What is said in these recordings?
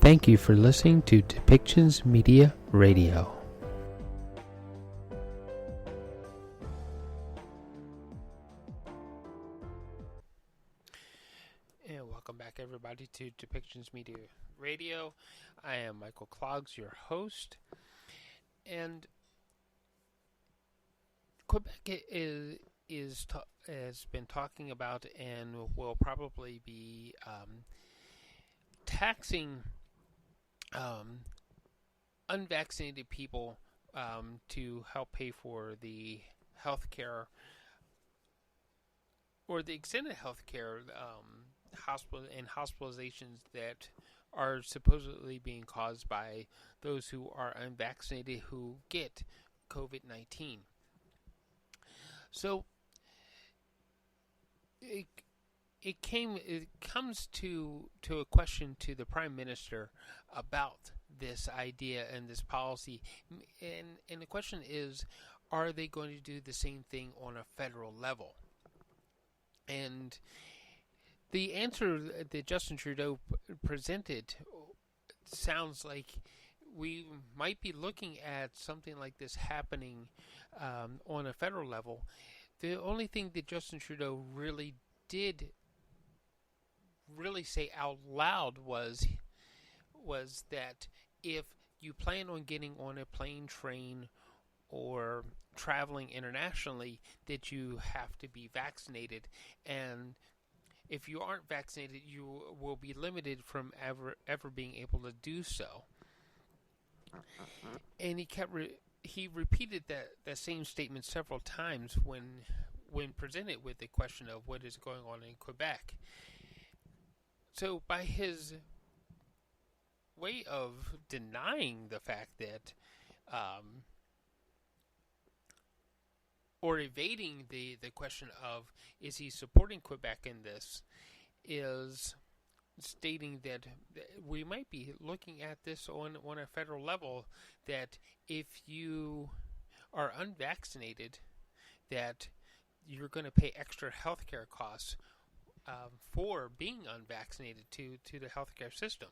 Thank you for listening to Depictions Media Radio. And welcome back, everybody, to Depictions Media Radio. I am Michael Clogs, your host. And Quebec has been talking about and will probably be taxing unvaccinated people to help pay for the health care or the extended health care hospitalizations that are supposedly being caused by those who are unvaccinated who get COVID-19. So it comes to a question to the Prime Minister about this idea and this policy, and the question is, are they going to do the same thing on a federal level? And the answer that Justin Trudeau presented sounds like we might be looking at something like this happening on a federal level. The only thing that Justin Trudeau really did say out loud was that if you plan on getting on a plane, train, or traveling internationally, that you have to be vaccinated, and if you aren't vaccinated, you will be limited from ever being able to do so. And he repeated that same statement several times when presented with the question of what is going on in Quebec. So by his way of denying the fact that or evading the question of is he supporting Quebec in this, is stating that we might be looking at this on a federal level, that if you are unvaccinated, that you're going to pay extra healthcare costs for being unvaccinated to the healthcare system.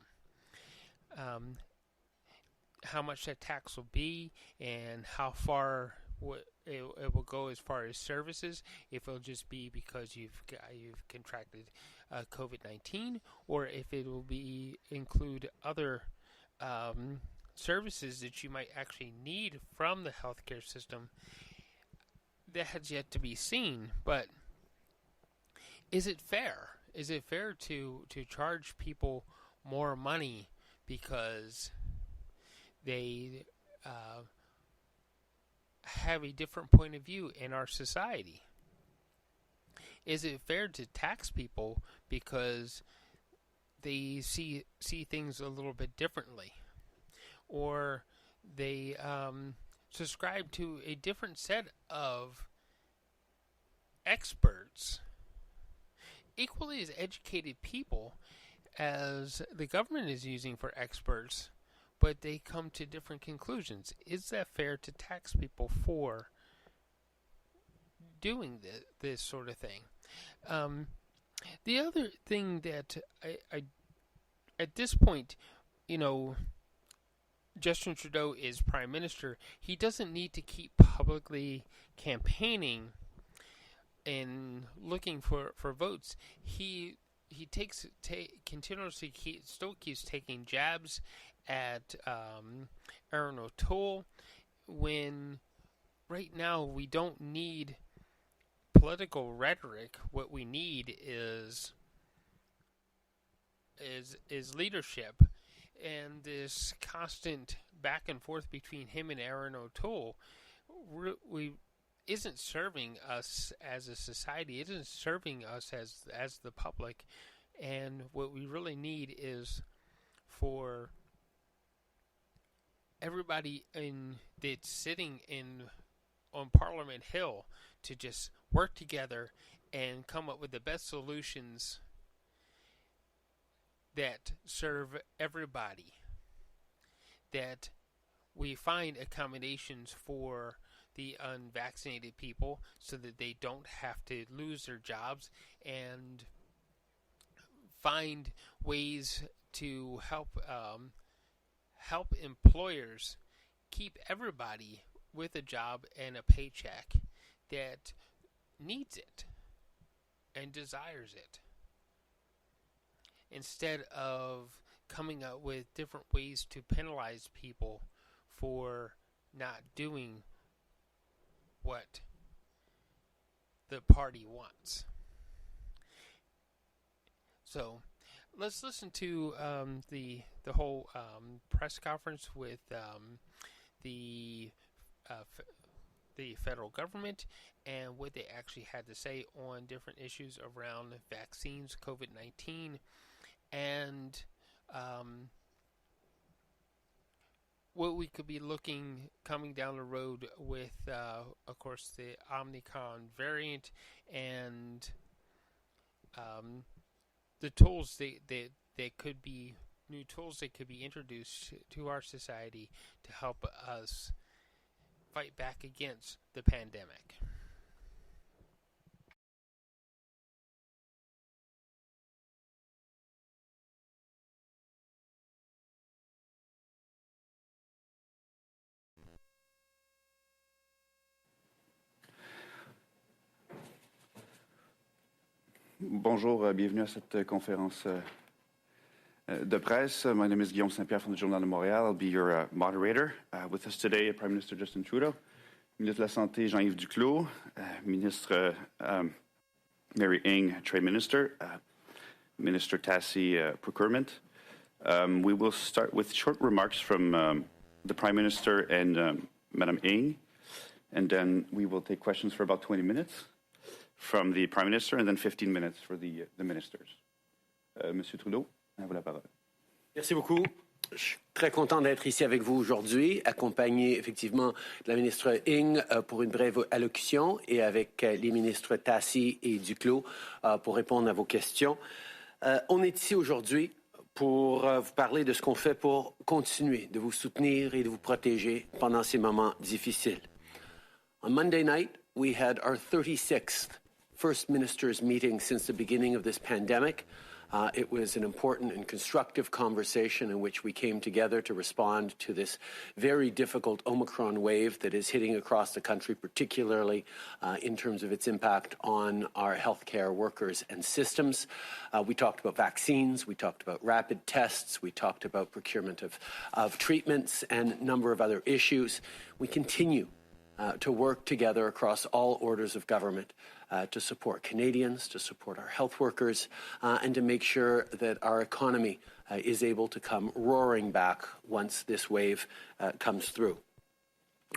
How much that tax will be, and how far it will go as far as services, if it'll just be because you've contracted COVID-19, or if it will include other services that you might actually need from the healthcare system. That has yet to be seen. But is it fair? Is it fair to charge people more money because they have a different point of view in our society? Is it fair to tax people because they see things a little bit differently, or they subscribe to a different set of experts, equally as educated people as the government is using for experts, but they come to different conclusions? Is that fair to tax people for doing this sort of thing? The other thing that I at this point, Justin Trudeau is Prime Minister. He doesn't need to keep publicly campaigning and looking for votes. He continuously still keeps taking jabs at Erin O'Toole, when right now we don't need political rhetoric. What we need is leadership, and this constant back and forth between him and Erin O'Toole isn't serving us as a society. It isn't serving us as the public. And what we really need is for everybody that's sitting on Parliament Hill to just work together and come up with the best solutions that serve everybody. That we find accommodations for the unvaccinated people so that they don't have to lose their jobs, and find ways to help employers keep everybody with a job and a paycheck that needs it and desires it, instead of coming up with different ways to penalize people for not doing what the party wants. So let's listen to the whole press conference with the federal government and what they actually had to say on different issues around vaccines, COVID-19, and what we could be looking coming down the road with, of course, the Omicron variant and the tools that could be new tools that could be introduced to our society to help us fight back against the pandemic. Bonjour, bienvenue à cette conférence de presse. My name is Guillaume Saint-Pierre from the Journal de Montréal. I'll be your moderator. With us today, Prime Minister Justin Trudeau, Ministre de la Santé Jean-Yves Duclos, Ministre Mary Ng, Trade Minister, Minister Tassi, Procurement. We will start with short remarks from the Prime Minister and Madame Ng, and then we will take questions for about 20 minutes from the Prime Minister, and then 15 minutes for the ministers. Monsieur Trudeau, à vous la parole. Merci beaucoup. Je suis très content d'être ici avec vous aujourd'hui, accompagné effectivement de la ministre Ng pour une brève allocution et avec les ministres Tassi et Duclos pour répondre à vos questions. On est ici aujourd'hui pour vous parler de ce qu'on fait pour continuer de vous soutenir et de vous protéger pendant ces moments difficiles. On Monday night, we had our 36th First Ministers meeting since the beginning of this pandemic. It was an important and constructive conversation in which we came together to respond to this very difficult Omicron wave that is hitting across the country, particularly in terms of its impact on our healthcare workers and systems. We talked about vaccines, we talked about rapid tests, we talked about procurement of treatments and a number of other issues. We continue to work together across all orders of government to support Canadians, to support our health workers, and to make sure that our economy is able to come roaring back once this wave comes through.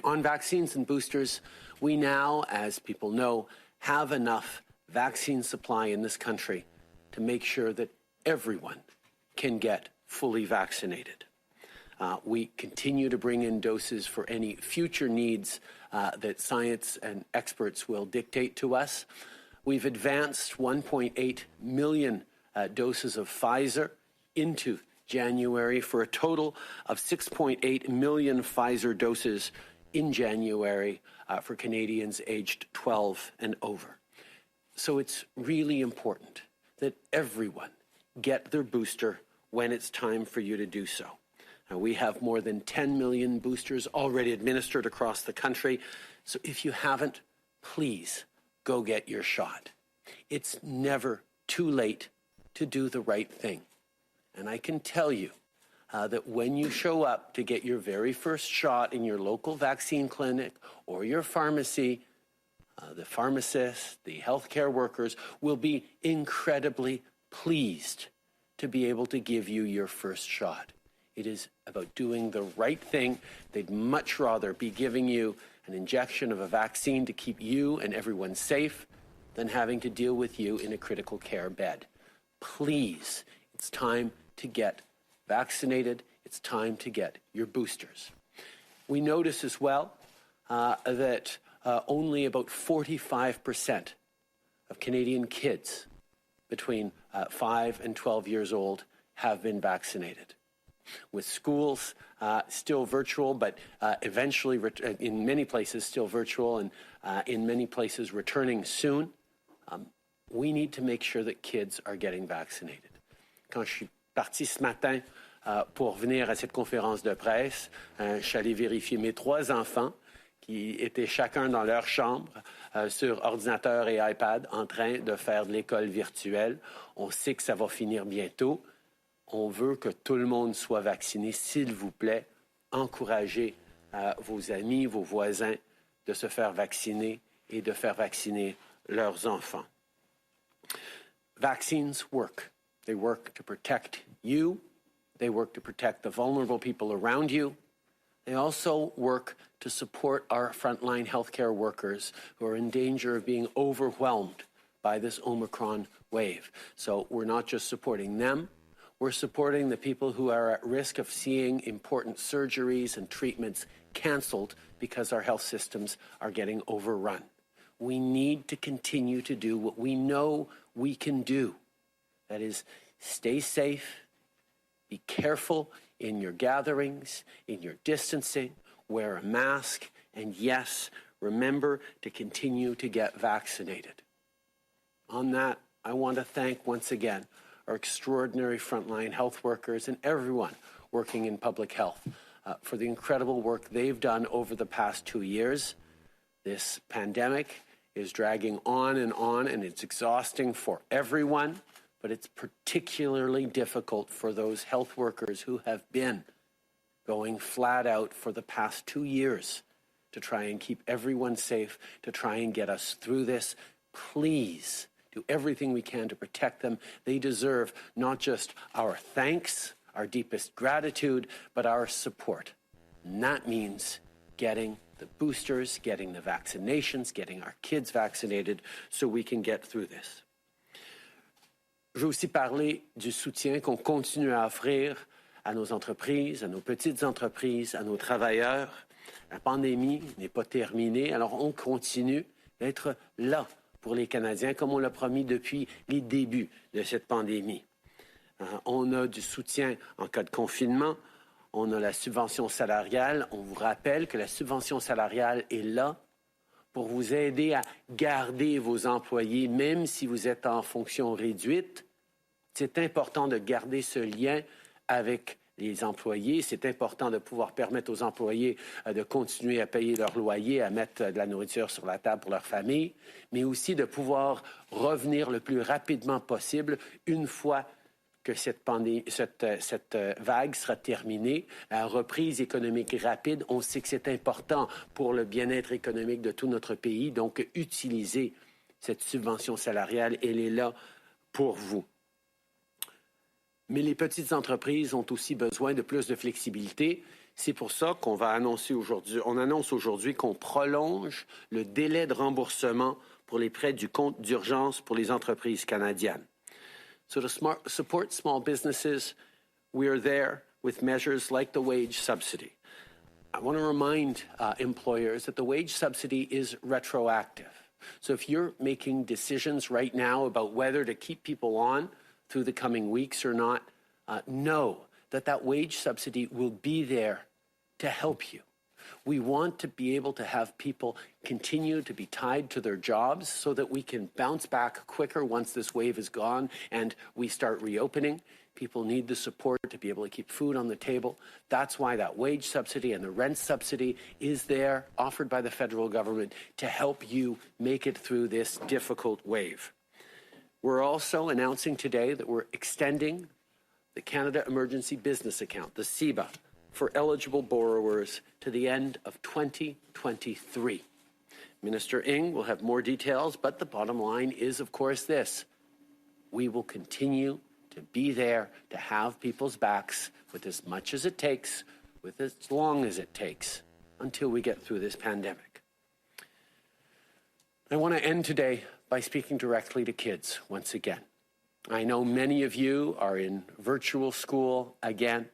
On vaccines and boosters, we now, as people know, have enough vaccine supply in this country to make sure that everyone can get fully vaccinated. We continue to bring in doses for any future needs that science and experts will dictate to us. We've advanced 1.8 million doses of Pfizer into January for a total of 6.8 million Pfizer doses in January for Canadians aged 12 and over. So it's really important that everyone get their booster when it's time for you to do so. We have more than 10 million boosters already administered across the country. So if you haven't, please go get your shot. It's never too late to do the right thing. And I can tell you that when you show up to get your very first shot in your local vaccine clinic or your pharmacy, the pharmacists, the healthcare workers will be incredibly pleased to be able to give you your first shot. It is about doing the right thing. They'd much rather be giving you an injection of a vaccine to keep you and everyone safe than having to deal with you in a critical care bed. Please, it's time to get vaccinated. It's time to get your boosters. We notice as well that only about 45% of Canadian kids between 5 and 12 years old have been vaccinated. With schools still virtual, but eventually in many places still virtual and in many places returning soon, we need to make sure that kids are getting vaccinated. Quand je suis parti ce matin pour venir à cette conférence de presse. Je suis allé vérifier mes 3 enfants qui étaient chacun dans leur chambre sur ordinateur et iPad en train de faire de l'école virtuelle. On sait que ça va finir bientôt. On veut que tout le monde soit vacciné. S'il vous plaît, encouragez vos amis, vos voisins de se faire vacciner et de faire vacciner leurs enfants. Vaccines work. They work to protect you. They work to protect the vulnerable people around you. They also work to support our frontline healthcare workers who are in danger of being overwhelmed by this Omicron wave. So we're not just supporting them, we're supporting the people who are at risk of seeing important surgeries and treatments canceled because our health systems are getting overrun. We need to continue to do what we know we can do. That is, stay safe, be careful in your gatherings, in your distancing, wear a mask, and yes, remember to continue to get vaccinated. On that, I want to thank once again our extraordinary frontline health workers and everyone working in public health for the incredible work they've done over the past 2 years. This pandemic is dragging on, and it's exhausting for everyone. But it's particularly difficult for those health workers who have been going flat out for the past 2 years to try and keep everyone safe, to try and get us through this. Please do everything we can to protect them. They deserve not just our thanks, our deepest gratitude, but our support. And that means getting the boosters, getting the vaccinations, getting our kids vaccinated so we can get through this. Je veux aussi parler du soutien qu'on continue à offrir à nos entreprises, à nos petites entreprises, à nos travailleurs. La pandémie n'est pas terminée, alors on continue d'être là pour les Canadiens, comme on l'a promis depuis les débuts de cette pandémie. On a du soutien en cas de confinement, on a la subvention salariale. On vous rappelle que la subvention salariale est là pour vous aider à garder vos employés, même si vous êtes en fonction réduite. C'est important de garder ce lien avec les employés. C'est important de pouvoir permettre aux employés de continuer à payer leur loyer, à mettre de la nourriture sur la table pour leur famille, mais aussi de pouvoir revenir le plus rapidement possible une fois que cette vague sera terminée. La reprise économique rapide, on sait que c'est important pour le bien-être économique de tout notre pays. Donc, utilisez cette subvention salariale. Elle est là pour vous. Mais les petites entreprises ont aussi besoin de plus de flexibilité. C'est pour ça qu'on va annoncer aujourd'hui, on annonce aujourd'hui qu'on prolonge le délai de remboursement pour les prêts du compte d'urgence pour les entreprises canadiennes. So to support small businesses, we are there with measures like the wage subsidy. I want to remind employers that the wage subsidy is retroactive. So if you're making decisions right now about whether to keep people on through the coming weeks or not, know that wage subsidy will be there to help you. We want to be able to have people continue to be tied to their jobs so that we can bounce back quicker once this wave is gone and we start reopening. People need the support to be able to keep food on the table. That's why that wage subsidy and the rent subsidy is there, offered by the federal government, to help you make it through this difficult wave. We're also announcing today that we're extending the Canada Emergency Business Account, the CEBA, for eligible borrowers to the end of 2023. Minister Ng will have more details, but the bottom line is, of course, this. We will continue to be there to have people's backs with as much as it takes, with as long as it takes, until we get through this pandemic. I want to end today by speaking directly to kids once again. I know many of you are in virtual school again.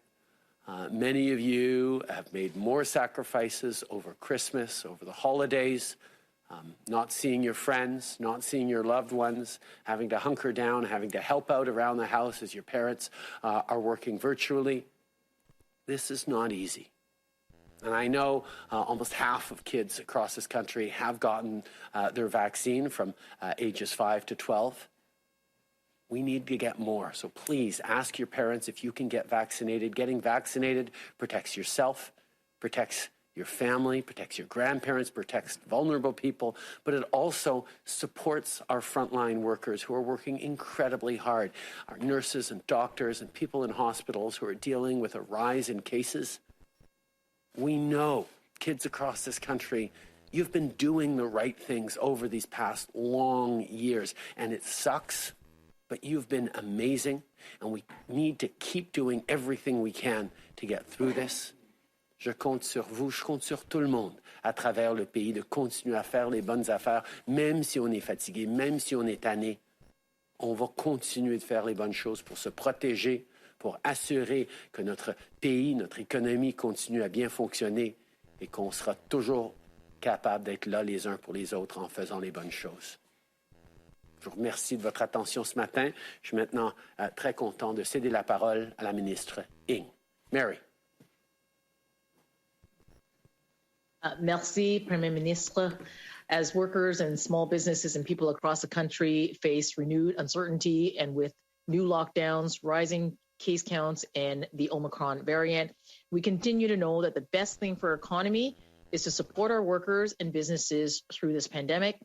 Many of you have made more sacrifices over Christmas, over the holidays, not seeing your friends, not seeing your loved ones, having to hunker down, having to help out around the house as your parents are working virtually. This is not easy. And I know almost half of kids across this country have gotten their vaccine from ages 5 to 12. We need to get more. So please ask your parents if you can get vaccinated. Getting vaccinated protects yourself, protects your family, protects your grandparents, protects vulnerable people, but it also supports our frontline workers who are working incredibly hard, our nurses and doctors and people in hospitals who are dealing with a rise in cases. We know, kids across this country, you've been doing the right things over these past long years, and it sucks, but you've been amazing, and we need to keep doing everything we can to get through this. Je compte sur vous, je compte sur tout le monde à travers le pays de continuer à faire les bonnes affaires, même si on est fatigué, même si on est tanné. On va continuer de faire les bonnes choses pour se protéger, pour assurer que notre pays, notre économie continue à bien fonctionner et qu'on sera toujours capable d'être là les uns pour les autres en faisant les bonnes choses. Je vous remercie de votre attention ce matin. Je suis maintenant très content de céder la parole à la ministre Ng. Mary. Merci, Premier Ministre. As workers and small businesses and people across the country face renewed uncertainty and with new lockdowns, rising case counts, and the Omicron variant, we continue to know that the best thing for our economy is to support our workers and businesses through this pandemic.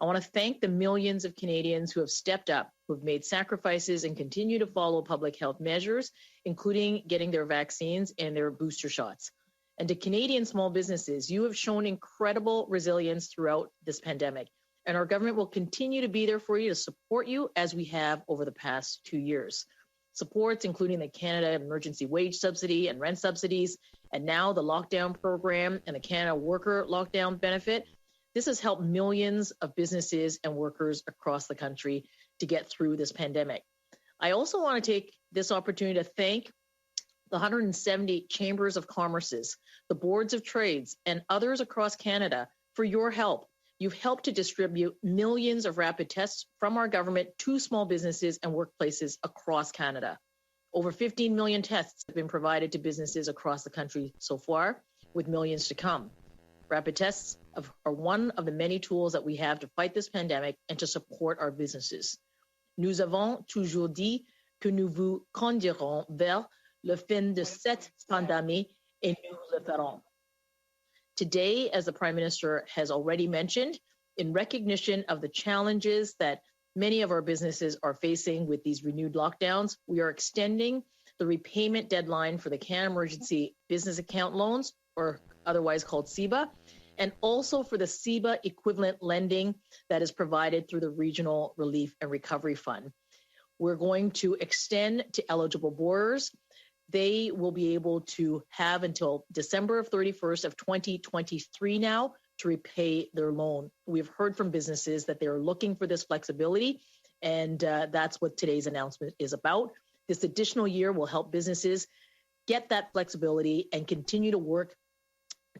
I want to thank the millions of Canadians who have stepped up, who have made sacrifices and continue to follow public health measures, including getting their vaccines and their booster shots. And to Canadian small businesses, you have shown incredible resilience throughout this pandemic, and our government will continue to be there for you to support you as we have over the past 2 years. Supports including the Canada Emergency Wage Subsidy and rent subsidies, and now the lockdown program and the Canada Worker Lockdown Benefit. This has helped millions of businesses and workers across the country to get through this pandemic. I also want to take this opportunity to thank the 170 chambers of commerces, the boards of trades, and others across Canada for your help. You've helped to distribute millions of rapid tests from our government to small businesses and workplaces across Canada. Over 15 million tests have been provided to businesses across the country so far, with millions to come. Rapid tests are one of the many tools that we have to fight this pandemic and to support our businesses. Nous avons toujours dit que nous vous conduirons vers le fin de cette pandémie, et nous le ferons. Today, as the Prime Minister has already mentioned, in recognition of the challenges that many of our businesses are facing with these renewed lockdowns, we are extending the repayment deadline for the Canada Emergency Business Account Loans, or otherwise called CEBA, and also for the CEBA equivalent lending that is provided through the Regional Relief and Recovery Fund. We're going to extend to eligible borrowers. They will be able to have until December of 31st of 2023 now to repay their loan. We've heard from businesses that they're looking for this flexibility, and that's what today's announcement is about. This additional year will help businesses get that flexibility and continue to work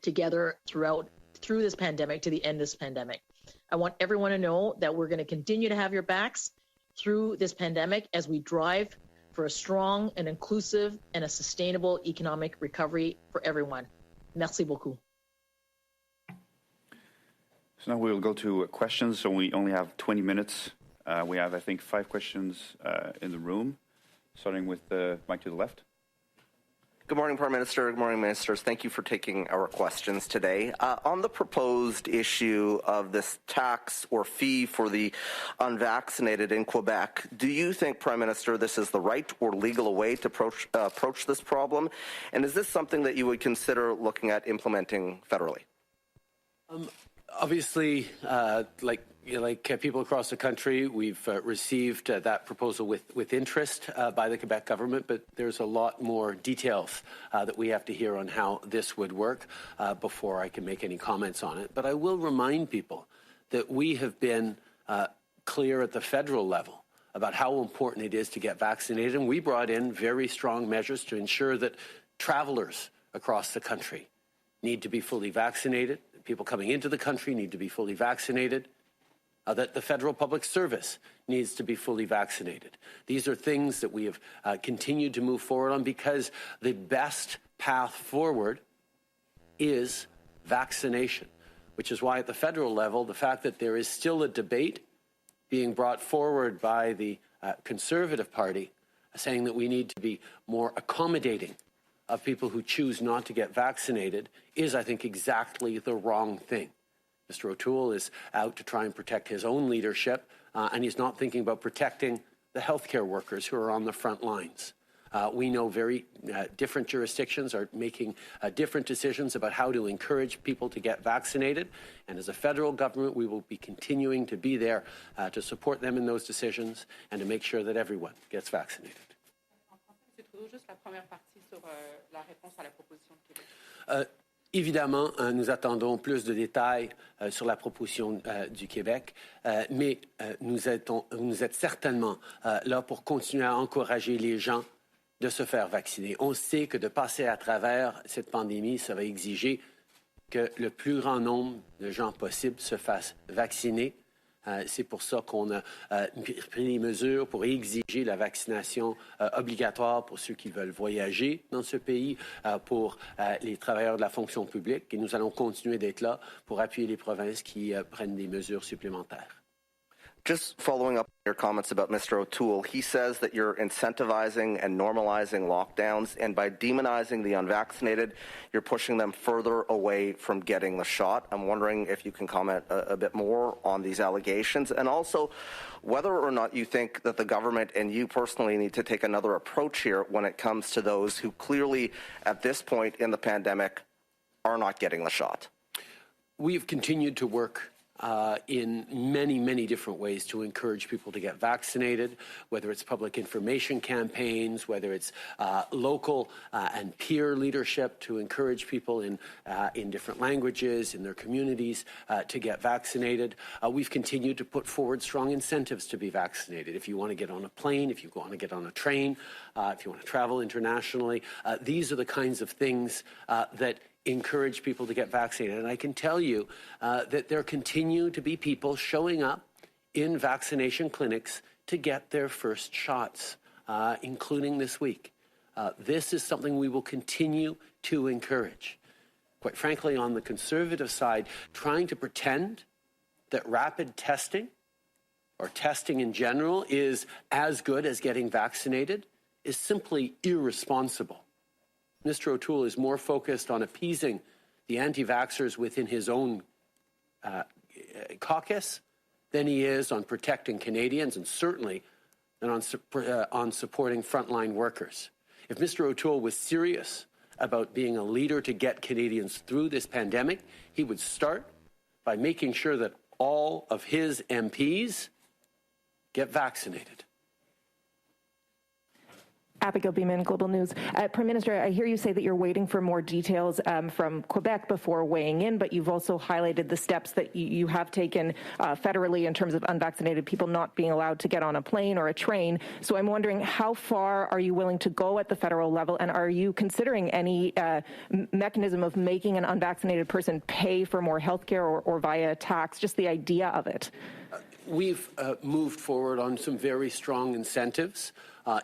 together through this pandemic to the end of this pandemic. I want everyone to know that we're going to continue to have your backs through this pandemic as we drive for a strong and inclusive and a sustainable economic recovery for everyone. Merci beaucoup. So now we'll go to questions. So we only have 20 minutes. We have, I think, 5 questions in the room, starting with the mic to the left. Good morning, Prime Minister. Good morning, Ministers. Thank you for taking our questions today. On the proposed issue of this tax or fee for the unvaccinated in Quebec, do you think, Prime Minister, this is the right or legal way to approach this problem? And is this something that you would consider looking at implementing federally? Obviously, like people across the country, we've received that proposal with interest by the Quebec government, but there's a lot more details that we have to hear on how this would work before I can make any comments on it. But I will remind people that we have been clear at the federal level about how important it is to get vaccinated, and we brought in very strong measures to ensure that travelers across the country need to be fully vaccinated. People coming into the country need to be fully vaccinated, that the federal public service needs to be fully vaccinated. These are things that we have continued to move forward on because the best path forward is vaccination, which is why at the federal level, the fact that there is still a debate being brought forward by the Conservative Party saying that we need to be more accommodating of people who choose not to get vaccinated is, I think, exactly the wrong thing. Mr. O'Toole is out to try and protect his own leadership, and he's not thinking about protecting the healthcare workers who are on the front lines. We know very different jurisdictions are making different decisions about how to encourage people to get vaccinated. And as a federal government, we will be continuing to be there to support them in those decisions and to make sure that everyone gets vaccinated. Évidemment, nous attendons plus de détails sur la proposition du Québec, mais vous êtes certainement là pour continuer à encourager les gens de se faire vacciner. On sait que de passer à travers cette pandémie, ça va exiger que le plus grand nombre de gens possible se fassent vacciner. C'est pour ça qu'on a pris des mesures pour exiger la vaccination obligatoire pour ceux qui veulent voyager dans ce pays, pour les travailleurs de la fonction publique. Et nous allons continuer d'être là pour appuyer les provinces qui prennent des mesures supplémentaires. Just following up on your comments about Mr. O'Toole, he says that you're incentivizing and normalizing lockdowns, and by demonizing the unvaccinated, you're pushing them further away from getting the shot. I'm wondering if you can comment a bit more on these allegations, and also whether or not you think that the government and you personally need to take another approach here when it comes to those who clearly, at this point in the pandemic, are not getting the shot. We've continued to work in many, many different ways to encourage people to get vaccinated, whether it's public information campaigns, whether it's local and peer leadership to encourage people in different languages, in their communities, to get vaccinated. We've continued to put forward strong incentives to be vaccinated. If you want to get on a plane, if you want to get on a train, if you want to travel internationally, these are the kinds of things that encourage people to get vaccinated. And I can tell you that there continue to be people showing up in vaccination clinics to get their first shots, including this week. This is something we will continue to encourage. Quite frankly, on the Conservative side, trying to pretend that rapid testing or testing in general is as good as getting vaccinated is simply irresponsible. Mr. O'Toole is more focused on appeasing the anti-vaxxers within his own caucus than he is on protecting Canadians, and certainly than on supporting frontline workers. If Mr. O'Toole was serious about being a leader to get Canadians through this pandemic, he would start by making sure that all of his MPs get vaccinated. Abigail Beeman, Global News. Prime Minister, I hear you say that you're waiting for more details from Quebec before weighing in, but you've also highlighted the steps that you have taken federally in terms of unvaccinated people not being allowed to get on a plane or a train. So I'm wondering, how far are you willing to go at the federal level, and are you considering any mechanism of making an unvaccinated person pay for more health care or via tax, just the idea of it? We've moved forward on some very strong incentives.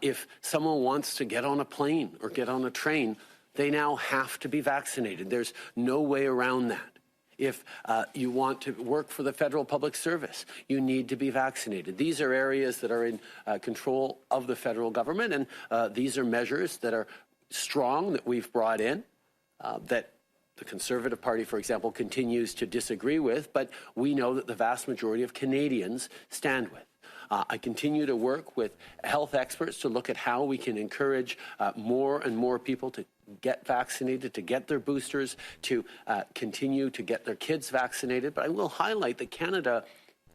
If someone wants to get on a plane or get on a train, they now have to be vaccinated. There's no way around that. If you want to work for the federal public service, you need to be vaccinated. These are areas that are in control of the federal government, and these are measures that are strong that we've brought in, that the Conservative Party, for example, continues to disagree with, but we know that the vast majority of Canadians stand with. I continue to work with health experts to look at how we can encourage more and more people to get vaccinated, to get their boosters, to continue to get their kids vaccinated. But I will highlight that Canada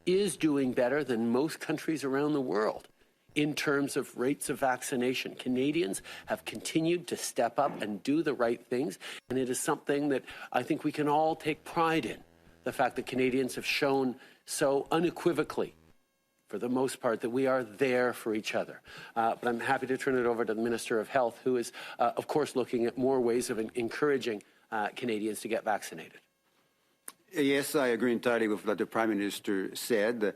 is doing better than most countries around the world in terms of rates of vaccination. Canadians have continued to step up and do the right things, and it is something that I think we can all take pride in, the fact that Canadians have shown so unequivocally, for the most part, that we are there for each other. But I'm happy to turn it over to the Minister of Health, who is, of course, looking at more ways of encouraging Canadians to get vaccinated. Yes, I agree entirely with what the Prime Minister said.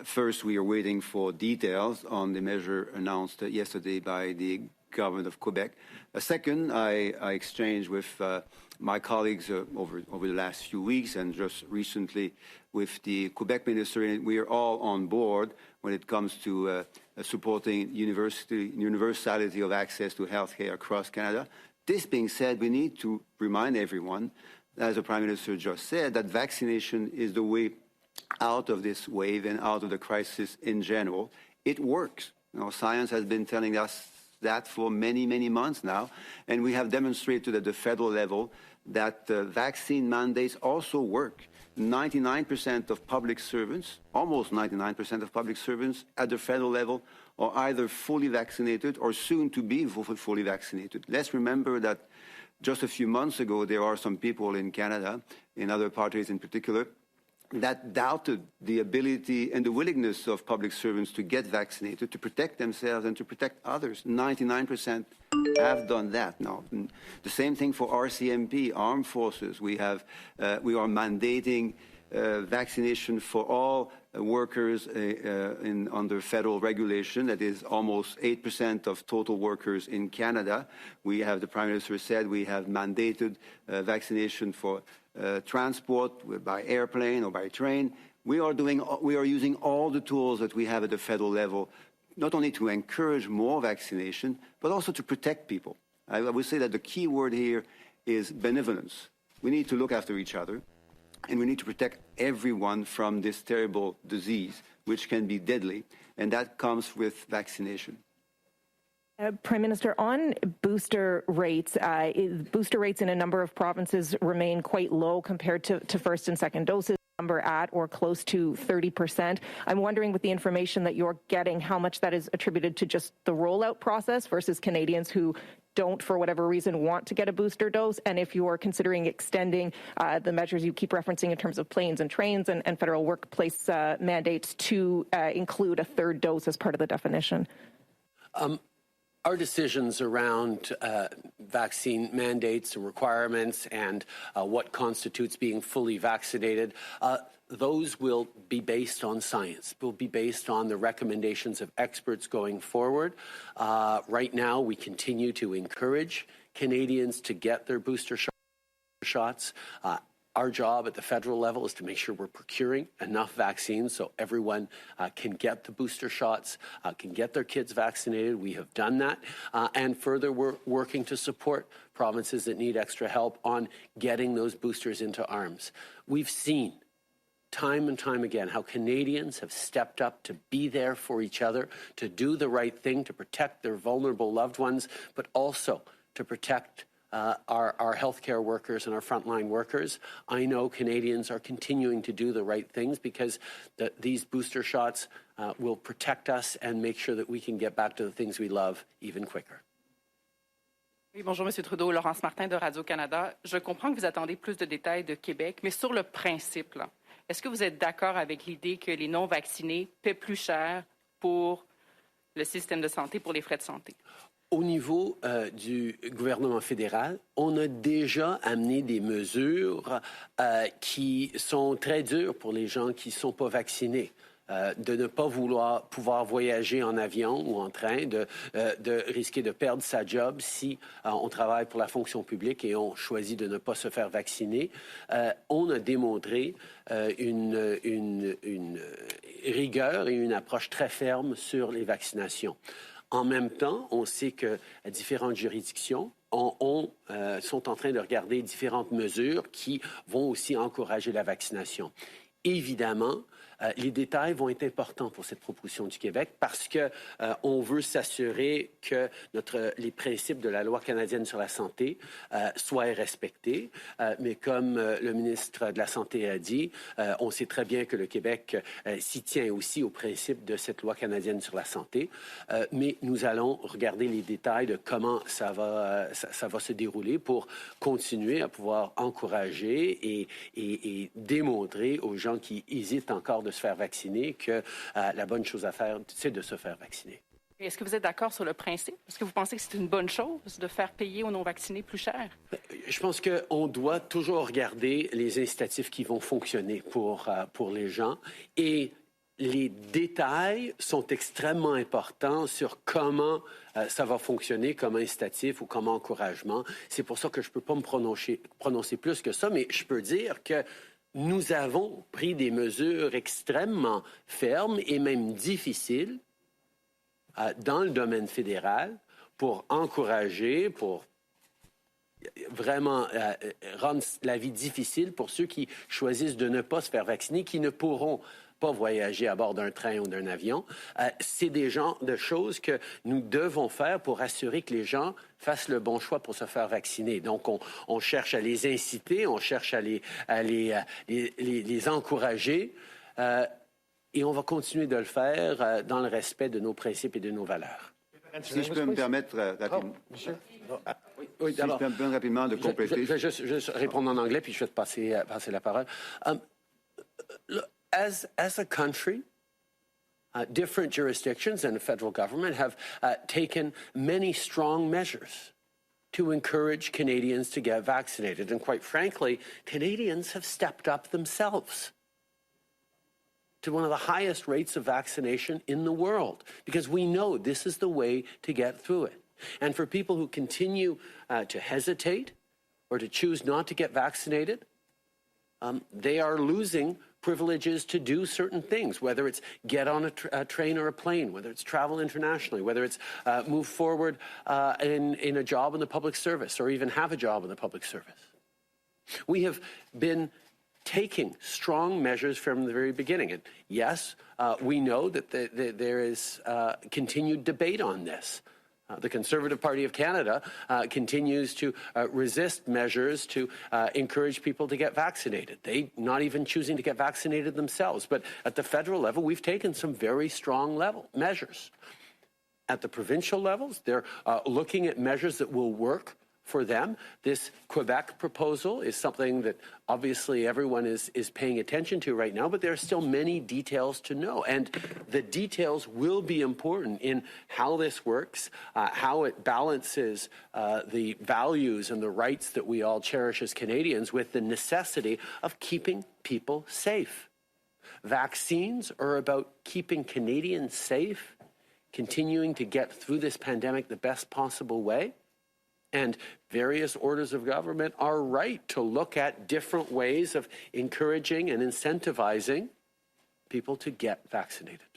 First, we are waiting for details on the measure announced yesterday by the government of Quebec. Second, I exchanged with my colleagues over the last few weeks and just recently with the Quebec minister, and we are all on board when it comes to supporting universality of access to healthcare across Canada. This being said, we need to remind everyone, as the Prime Minister just said, that vaccination is the way out of this wave and out of the crisis in general. It works. Science has been telling us that for many, many months now, and we have demonstrated at the federal level that vaccine mandates also work. 99% of public servants, almost 99% of public servants at the federal level are either fully vaccinated or soon to be fully vaccinated. Let's remember that just a few months ago, there are some people in Canada, in other parties in particular, that doubted the ability and the willingness of public servants to get vaccinated, to protect themselves and to protect others. 99% have done that now. The same thing for RCMP, armed forces. We are mandating vaccination for all workers under federal regulation. That is almost 8% of total workers in Canada. The Prime Minister said we have mandated vaccination for transport by airplane or by train. We are using all the tools that we have at the federal level, not only to encourage more vaccination, but also to protect people. I would say that the key word here is benevolence. We need to look after each other, and we need to protect everyone from this terrible disease, which can be deadly, and that comes with vaccination. Prime Minister, on booster rates in a number of provinces remain quite low compared to first and second doses, number at or close to 30%. I'm wondering, with the information that you're getting, how much that is attributed to just the rollout process versus Canadians who don't, for whatever reason, want to get a booster dose, and if you are considering extending the measures you keep referencing in terms of planes and trains and federal workplace mandates to include a third dose as part of the definition. Our decisions around vaccine mandates and requirements and what constitutes being fully vaccinated, those will be based on science, will be based on the recommendations of experts going forward. Right now, we continue to encourage Canadians to get their booster shots. Our job at the federal level is to make sure we're procuring enough vaccines so everyone can get the booster shots, can get their kids vaccinated. We have done that. And further, we're working to support provinces that need extra help on getting those boosters into arms. We've seen time and time again how Canadians have stepped up to be there for each other, to do the right thing, to protect their vulnerable loved ones, but also to protect our healthcare workers and our frontline workers. I know Canadians are continuing to do the right things because these booster shots will protect us and make sure that we can get back to the things we love even quicker. Oui, bonjour, M. Trudeau. Laurence Martin de Radio-Canada. Je comprends que vous attendez plus de détails de Québec, mais sur le principe, là, est-ce que vous êtes d'accord avec l'idée que les non-vaccinés paient plus cher pour le système de santé, pour les frais de santé? Au niveau du gouvernement fédéral, on a déjà amené des mesures qui sont très dures pour les gens qui ne sont pas vaccinés. De ne pas pouvoir voyager en avion ou en train, de risquer de perdre sa job si on travaille pour la fonction publique et on choisit de ne pas se faire vacciner. On a démontré une rigueur et une approche très ferme sur les vaccinations. En même temps, on sait que différentes juridictions sont en train de regarder différentes mesures qui vont aussi encourager la vaccination. Évidemment, les détails vont être importants pour cette proposition du Québec parce qu'on veut s'assurer que les principes de la loi canadienne sur la santé soient respectés. Mais comme le ministre de la Santé a dit, on sait très bien que le Québec s'y tient aussi aux principes de cette loi canadienne sur la santé. Mais nous allons regarder les détails de comment ça va se dérouler pour continuer à pouvoir encourager et démontrer aux gens qui hésitent encore de se faire vacciner que la bonne chose à faire, c'est de se faire vacciner. Est-ce que vous êtes d'accord sur le principe? Est-ce que vous pensez que c'est une bonne chose de faire payer aux non-vaccinés plus cher? Je pense qu'on doit toujours regarder les incitatifs qui vont fonctionner pour les gens et les détails sont extrêmement importants sur comment ça va fonctionner comme incitatif ou comme encouragement. C'est pour ça que je ne peux pas me prononcer plus que ça, mais je peux dire que nous avons pris des mesures extrêmement fermes et même difficiles dans le domaine fédéral pour encourager, pour vraiment rendre la vie difficile pour ceux qui choisissent de ne pas se faire vacciner, qui ne pourront pas voyager à bord d'un train ou d'un avion. C'est des genres de choses que nous devons faire pour assurer que les gens fassent le bon choix pour se faire vacciner. Donc, on cherche à les inciter, on cherche à les encourager et on va continuer de le faire dans le respect de nos principes et de nos valeurs. Si je peux me permettre rapidement. Oui, si je peux me permettre rapidement de compléter. Je vais juste répondre en anglais, puis je vais te passer la parole. As a country, different jurisdictions and the federal government have taken many strong measures to encourage Canadians to get vaccinated. And quite frankly, Canadians have stepped up themselves to one of the highest rates of vaccination in the world, because we know this is the way to get through it. And for people who continue to hesitate or to choose not to get vaccinated, they are losing privileges to do certain things, whether it's get on a train or a plane, whether it's travel internationally, whether it's move forward in a job in the public service, or even have a job in the public service. We have been taking strong measures from the very beginning. And yes, we know that there is continued debate on this. The Conservative Party of Canada continues to resist measures to encourage people to get vaccinated. They not even choosing to get vaccinated themselves. But at the federal level, we've taken some very strong measures. At the provincial levels, they're looking at measures that will work for them. This Quebec proposal is something that obviously everyone is paying attention to right now, but there are still many details to know. And the details will be important in how this works, how it balances the values and the rights that we all cherish as Canadians with the necessity of keeping people safe. Vaccines are about keeping Canadians safe, continuing to get through this pandemic the best possible way. And various orders of government are right to look at different ways of encouraging and incentivizing people to get vaccinated.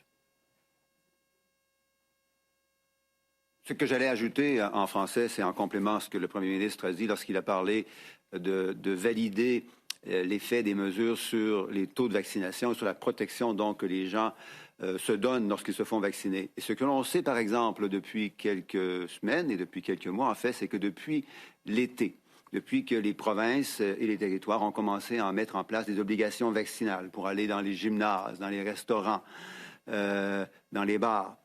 Ce que j'allais ajouter en français, c'est en complément à ce que le premier ministre a dit lorsqu'il a parlé de valider l'effet des mesures sur les taux de vaccination et sur la protection donc que les gens se donnent lorsqu'ils se font vacciner. Et ce que l'on sait, par exemple, depuis quelques semaines et depuis quelques mois, en fait, c'est que depuis l'été, depuis que les provinces et les territoires ont commencé à mettre en place des obligations vaccinales pour aller dans les gymnases, dans les restaurants, dans les bars,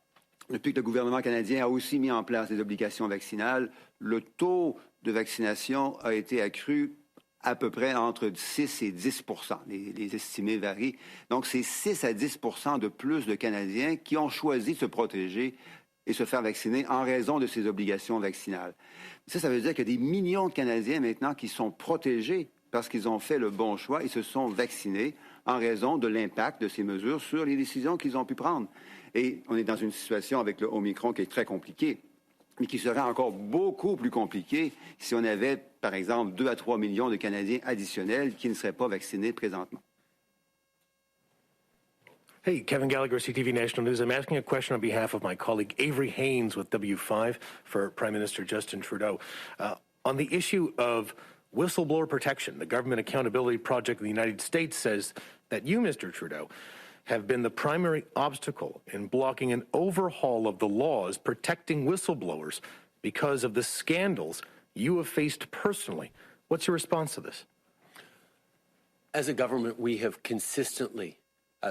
depuis que le gouvernement canadien a aussi mis en place des obligations vaccinales, le taux de vaccination a été accru à peu près entre 6 et 10 %. Les estimés varient. Donc, c'est 6 à 10 % de plus de Canadiens qui ont choisi de se protéger et se faire vacciner en raison de ces obligations vaccinales. Ça veut dire qu'il y a des millions de Canadiens maintenant qui sont protégés parce qu'ils ont fait le bon choix et se sont vaccinés en raison de l'impact de ces mesures sur les décisions qu'ils ont pu prendre. Et on est dans une situation avec le Omicron qui est très compliquée, mais qui serait encore beaucoup plus compliquée si on avait, par exemple, 2 à 3 millions de Canadiens additionnels qui ne seraient pas vaccinés présentement. Hey, Kevin Gallagher, CTV National News. I'm asking a question on behalf of my colleague Avery Haynes with W5 for Prime Minister Justin Trudeau. On the issue of whistleblower protection, the Government Accountability Project in the United States says that you, Mr. Trudeau, have been the primary obstacle in blocking an overhaul of the laws protecting whistleblowers because of the scandals you have faced personally. What's your response to this? As a government, we have consistently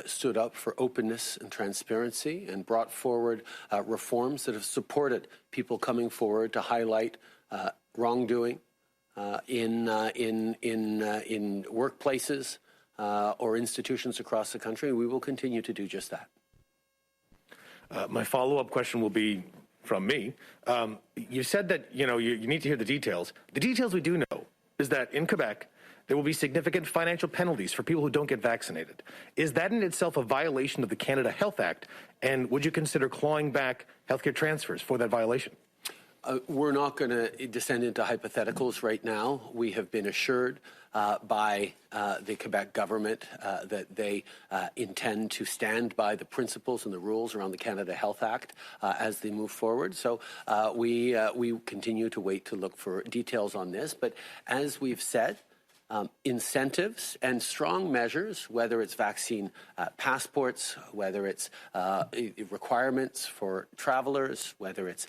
stood up for openness and transparency and brought forward reforms that have supported people coming forward to highlight wrongdoing in workplaces or institutions across the country. We will continue to do just that. My follow-up question will be from me. You said that you need to hear the details. The details we do know is that in Quebec, there will be significant financial penalties for people who don't get vaccinated. Is that in itself a violation of the Canada Health Act? And would you consider clawing back healthcare transfers for that violation? We're not going to descend into hypotheticals right now. We have been assured by the Quebec government that they intend to stand by the principles and the rules around the Canada Health Act as they move forward. So we continue to wait to look for details on this. But as we've said, incentives and strong measures, whether it's vaccine passports, whether it's requirements for travelers, whether it's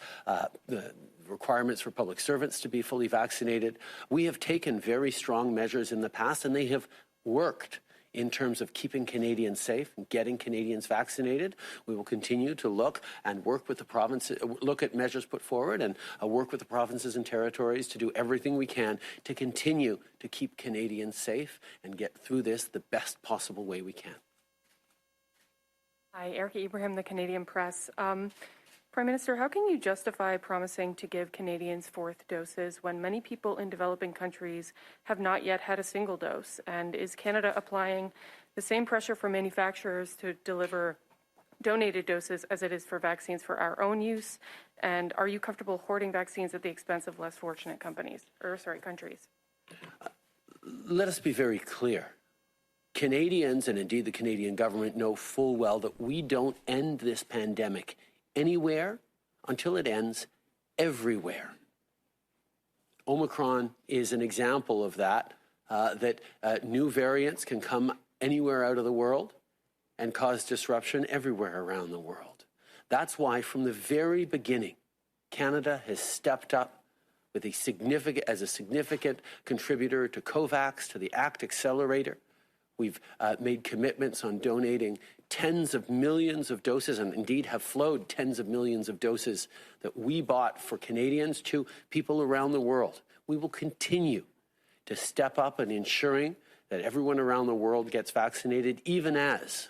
the requirements for public servants to be fully vaccinated. We have taken very strong measures in the past, and they have worked in terms of keeping Canadians safe and getting Canadians vaccinated. We will continue to look and work with the provinces, look at measures put forward and work with the provinces and territories to do everything we can to continue to keep Canadians safe and get through this the best possible way we can. Hi, Erica Ibrahim, the Canadian Press. Prime Minister, how can you justify promising to give Canadians fourth doses when many people in developing countries have not yet had a single dose? And is Canada applying the same pressure for manufacturers to deliver donated doses as it is for vaccines for our own use? And are you comfortable hoarding vaccines at the expense of less fortunate countries? Let us be very clear. Canadians, and indeed the Canadian government, know full well that we don't end this pandemic anywhere until it ends everywhere. Omicron is an example of that, that new variants can come anywhere out of the world and cause disruption everywhere around the world. That's why from the very beginning, Canada has stepped up with a significant contributor to COVAX, to the ACT Accelerator. We've made commitments on donating tens of millions of doses, and indeed have flowed tens of millions of doses that we bought for Canadians to people around the world. We will continue to step up in ensuring that everyone around the world gets vaccinated, even as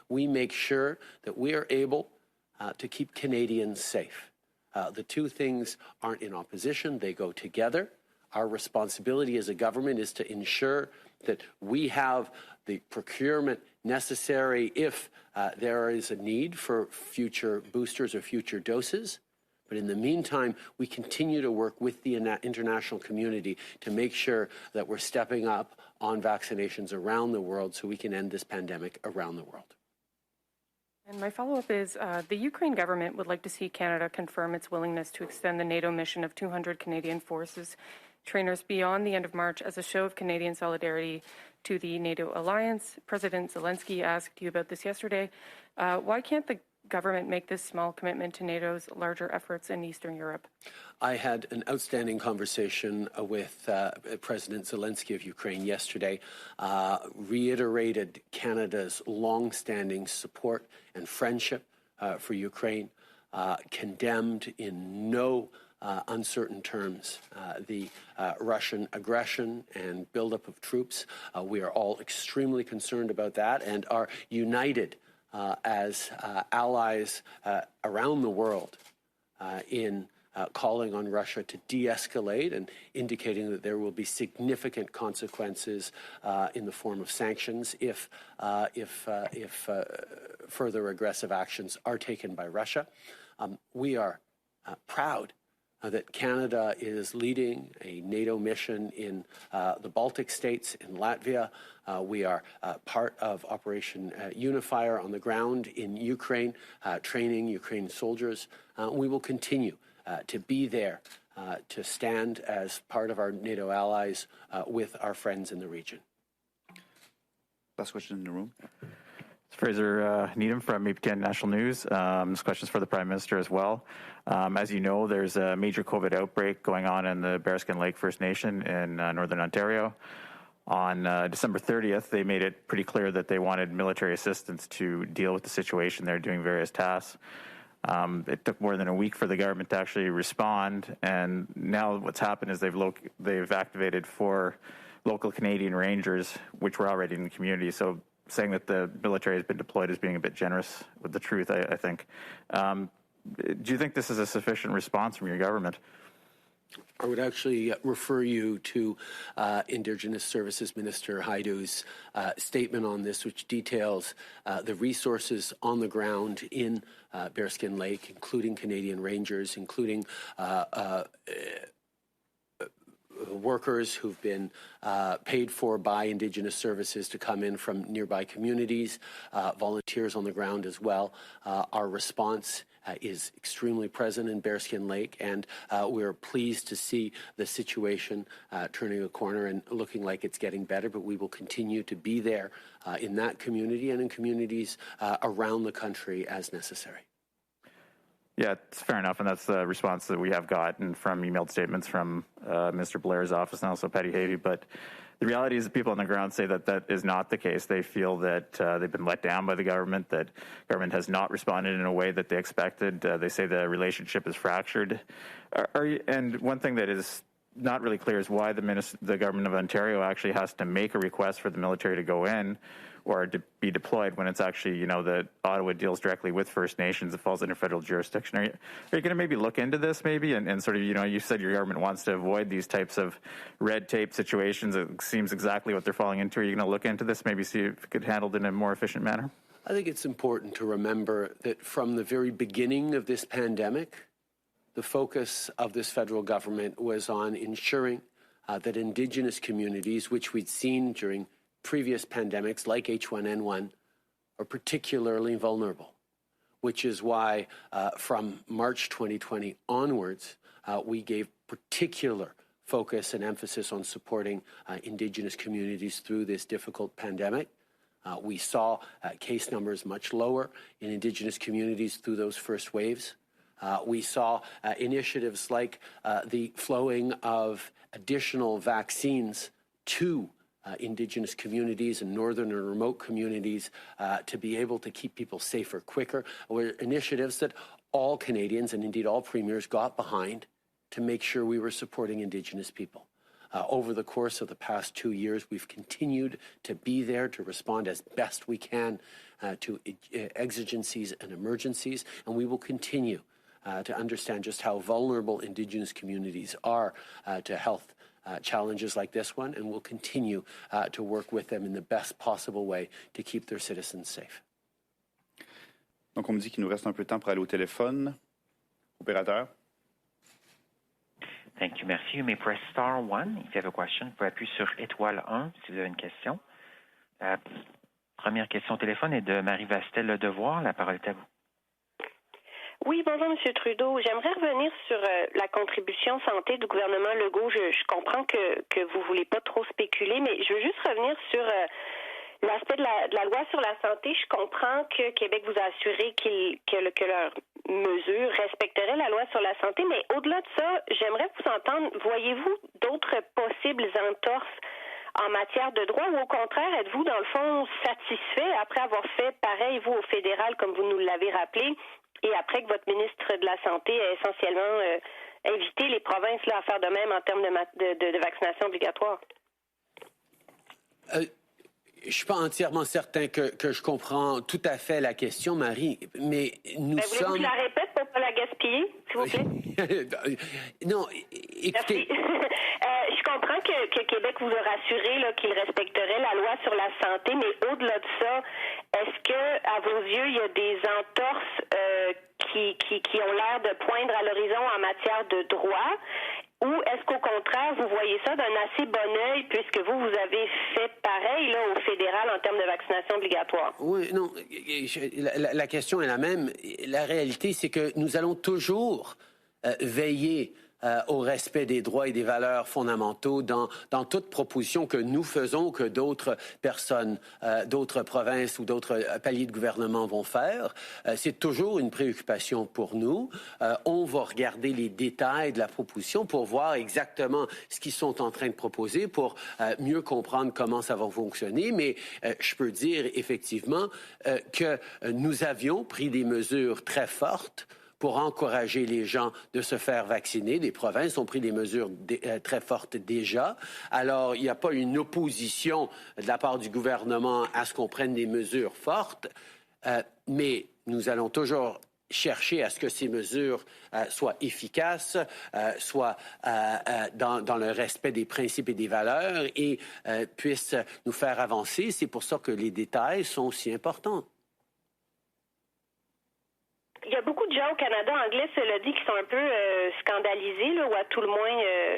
we make sure that we are able to keep Canadians safe. The two things aren't in opposition, they go together. Our responsibility as a government is to ensure that we have the procurement necessary if there is a need for future boosters or future doses. But in the meantime, we continue to work with the international community to make sure that we're stepping up on vaccinations around the world so we can end this pandemic around the world. And my follow-up is, the Ukraine government would like to see Canada confirm its willingness to extend the NATO mission of 200 Canadian forces trainers beyond the end of March as a show of Canadian solidarity to the NATO alliance. President Zelensky asked you about this yesterday. Why can't the government make this small commitment to NATO's larger efforts in Eastern Europe? I had an outstanding conversation with President Zelensky of Ukraine yesterday, reiterated Canada's long-standing support and friendship for Ukraine, condemned in no uncertain terms the Russian aggression and buildup of troops. We are all extremely concerned about that and are united as allies around the world in calling on Russia to de-escalate and indicating that there will be significant consequences in the form of sanctions if further aggressive actions are taken by Russia. We are proud that Canada is leading a NATO mission in the Baltic states, in Latvia. We are part of Operation Unifier on the ground in Ukraine, training Ukrainian soldiers. We will continue to be there to stand as part of our NATO allies with our friends in the region. Last question in the room. Fraser Needham from APTN National News. This question is for the Prime Minister as well. As you know, there's a major COVID outbreak going on in the Bearskin Lake First Nation in Northern Ontario. On December 30th, they made it pretty clear that they wanted military assistance to deal with the situation. They're doing various tasks. It took more than a week for the government to actually respond, and now what's happened is they've activated 4 local Canadian Rangers, which were already in the community. So saying that the military has been deployed is being a bit generous with the truth, I think. Do you think this is a sufficient response from your government? I would actually refer you to Indigenous Services Minister Haidu's statement on this, which details the resources on the ground in Bearskin Lake, including Canadian Rangers, including workers who've been paid for by Indigenous services to come in from nearby communities, volunteers on the ground as well. Our response is extremely present in Bearskin Lake, and we're pleased to see the situation turning a corner and looking like it's getting better, but we will continue to be there in that community and in communities around the country as necessary. Yeah, it's fair enough, and that's the response that we have gotten from emailed statements from Mr. Blair's office and also Patty Havey. But the reality is that people on the ground say that that is not the case. They feel that they've been let down by the government, that government has not responded in a way that they expected. They say the relationship is fractured. And one thing that is not really clear is why the government of Ontario actually has to make a request for the military to go in or to be deployed when it's actually, that Ottawa deals directly with First Nations. It falls under federal jurisdiction. Are you going to maybe look into this maybe and sort of, you said your government wants to avoid these types of red tape situations. It seems exactly what they're falling into. Are you going to look into this, maybe see if it could be handled in a more efficient manner? I think it's important to remember that from the very beginning of this pandemic, the focus of this federal government was on ensuring that Indigenous communities, which we'd seen during previous pandemics like H1N1, are particularly vulnerable, which is why from March 2020 onwards, we gave particular focus and emphasis on supporting Indigenous communities through this difficult pandemic. We saw case numbers much lower in Indigenous communities through those first waves. We saw initiatives like the flowing of additional vaccines to Indigenous communities and northern and remote communities to be able to keep people safer quicker, were initiatives that all Canadians and indeed all premiers got behind to make sure we were supporting Indigenous people. Over the course of the past 2 years, we've continued to be there to respond as best we can to exigencies and emergencies, and we will continue to understand just how vulnerable Indigenous communities are to health challenges like this one, and we'll continue to work with them in the best possible way to keep their citizens safe. Donc, on me dit qu'il nous reste un peu de temps pour aller au téléphone. Opérateur. Thank you, merci. You may press star 1 if you have a question. Vous pouvez appuyer sur étoile 1 si vous avez une question. La première question au téléphone est de Marie Vastel Le Devoir. La parole est à vous. Oui, bonjour, M. Trudeau. J'aimerais revenir sur la contribution santé du gouvernement Legault. Je comprends que vous ne voulez pas trop spéculer, mais je veux juste revenir sur l'aspect de la loi sur la santé. Je comprends que Québec vous a assuré que leurs mesures respecteraient la loi sur la santé, mais au-delà de ça, j'aimerais vous entendre. Voyez-vous d'autres possibles entorses en matière de droit ou au contraire, êtes-vous dans le fond satisfait après avoir fait pareil, vous, au fédéral, comme vous nous l'avez rappelé, et après que votre ministre de la Santé a essentiellement invité les provinces là, à faire de même en termes de vaccination obligatoire? Je ne suis pas entièrement certain que je comprends tout à fait la question, Marie, mais nous sommes... Voulez-vous que je la répète pour ne pas la gaspiller, s'il vous plaît? Non, écoutez... Je comprends que Québec vous a rassuré qu'il respecterait la loi sur la santé, mais au-delà de ça, est-ce que, à vos yeux, il y a des entorses qui ont l'air de poindre à l'horizon en matière de droit? Ou est-ce qu'au contraire, vous voyez ça d'un assez bon œil puisque vous avez fait pareil là, au fédéral en termes de vaccination obligatoire? Oui, non, la question est la même. La réalité, c'est que nous allons toujours veiller au respect des droits et des valeurs fondamentaux dans toute proposition que nous faisons, que d'autres personnes, d'autres provinces ou d'autres paliers de gouvernement vont faire. C'est toujours une préoccupation pour nous. On va regarder les détails de la proposition pour voir exactement ce qu'ils sont en train de proposer, pour mieux comprendre comment ça va fonctionner. Mais je peux dire effectivement que nous avions pris des mesures très fortes pour encourager les gens de se faire vacciner. Les provinces ont pris des mesures très fortes déjà. Alors, il n'y a pas une opposition de la part du gouvernement à ce qu'on prenne des mesures fortes, mais nous allons toujours chercher à ce que ces mesures soient efficaces, soient dans le respect des principes et des valeurs et puissent nous faire avancer. C'est pour ça que les détails sont aussi importants. Il y a beaucoup de gens au Canada anglais, cela dit, qui sont un peu scandalisés, là, ou à tout le moins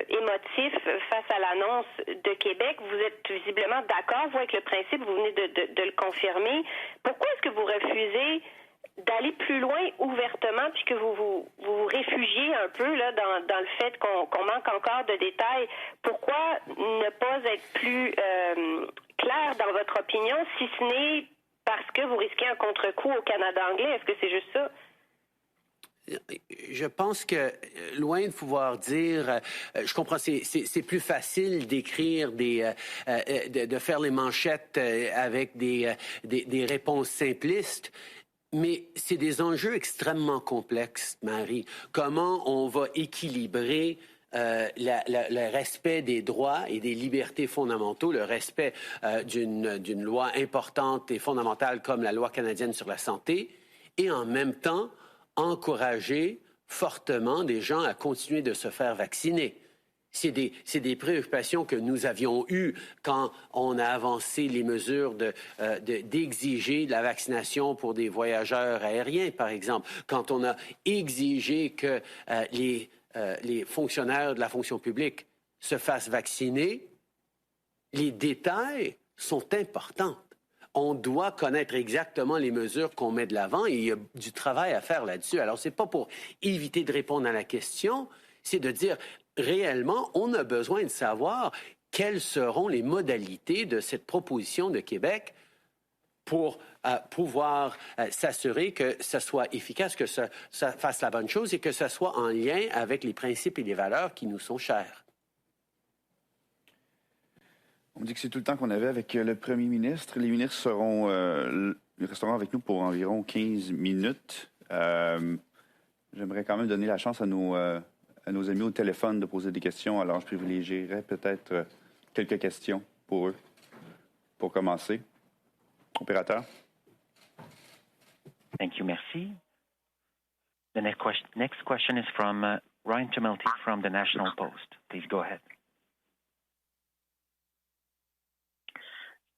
émotifs face à l'annonce de Québec. Vous êtes visiblement d'accord, vous, avec le principe, vous venez de le confirmer. Pourquoi est-ce que vous refusez d'aller plus loin ouvertement, puis que vous réfugiez un peu là dans le fait qu'on manque encore de détails? Pourquoi ne pas être plus clair dans votre opinion, si ce n'est parce que vous risquez un contre-coup au Canada anglais? Est-ce que c'est juste ça? Je pense que, loin de pouvoir dire, je comprends, c'est plus facile d'écrire de faire les manchettes avec des réponses simplistes, mais c'est des enjeux extrêmement complexes, Marie. Comment on va équilibrer le respect des droits et des libertés fondamentaux, le respect d'une loi importante et fondamentale comme la loi canadienne sur la santé, et en même temps encourager fortement des gens à continuer de se faire vacciner. C'est des préoccupations que nous avions eues quand on a avancé les mesures d'exiger la vaccination pour des voyageurs aériens, par exemple. Quand on a exigé que les fonctionnaires de la fonction publique se fassent vacciner, les détails sont importants. On doit connaître exactement les mesures qu'on met de l'avant et il y a du travail à faire là-dessus. Alors, c'est pas pour éviter de répondre à la question, c'est de dire réellement, on a besoin de savoir quelles seront les modalités de cette proposition de Québec pour pouvoir s'assurer que ça soit efficace, que ça fasse la bonne chose et que ça soit en lien avec les principes et les valeurs qui nous sont chers. On dit que c'est tout le temps qu'on avait avec le premier ministre. Les ministres resteront avec nous pour environ 15 minutes. J'aimerais quand même donner la chance à nos amis au téléphone de poser des questions. Alors, je privilégierais peut-être quelques questions pour eux, pour commencer. Opérateur. Thank you, merci. The next question is from Ryan Tumilty from the National Post. Please go ahead.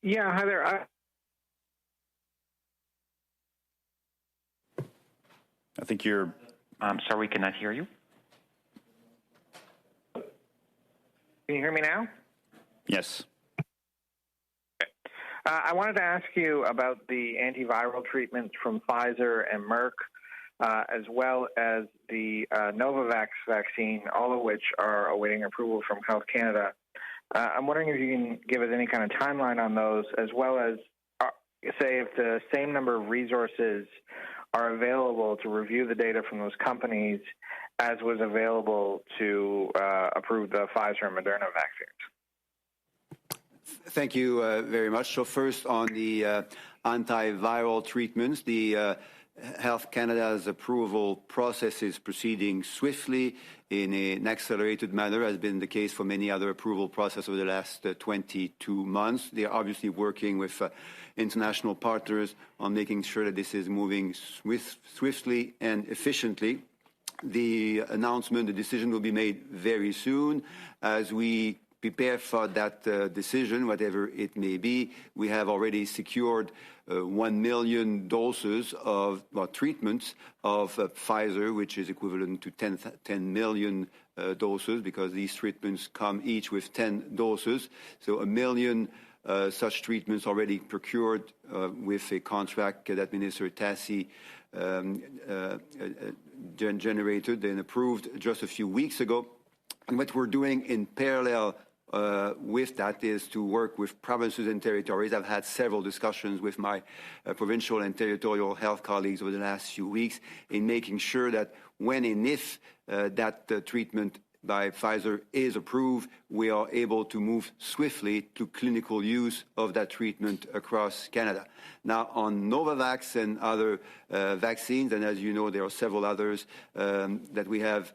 Yeah, hi there. I think you're... I'm sorry, we cannot hear you. Can you hear me now? Yes. I wanted to ask you about the antiviral treatments from Pfizer and Merck, as well as the Novavax vaccine, all of which are awaiting approval from Health Canada. I'm wondering if you can give us any kind of timeline on those, as well as, say, if the same number of resources are available to review the data from those companies as was available to approve the Pfizer and Moderna vaccines. Thank you very much. So first on the antiviral treatments, the Health Canada's approval process is proceeding swiftly in an accelerated manner, as has been the case for many other approval processes over the last 22 months. They are obviously working with international partners on making sure that this is moving swiftly and efficiently. The announcement, the decision will be made very soon. As we prepare for that decision, whatever it may be, we have already secured 1 million doses of treatments of Pfizer, which is equivalent to 10 million doses, because these treatments come each with 10 doses. So 1 million such treatments already procured with a contract that Minister Tassi generated and approved just a few weeks ago. And what we're doing in parallel with that is to work with provinces and territories. I've had several discussions with my provincial and territorial health colleagues over the last few weeks in making sure that when and if that treatment by Pfizer is approved, we are able to move swiftly to clinical use of that treatment across Canada. Now, on Novavax and other vaccines, and as you know, there are several others that we have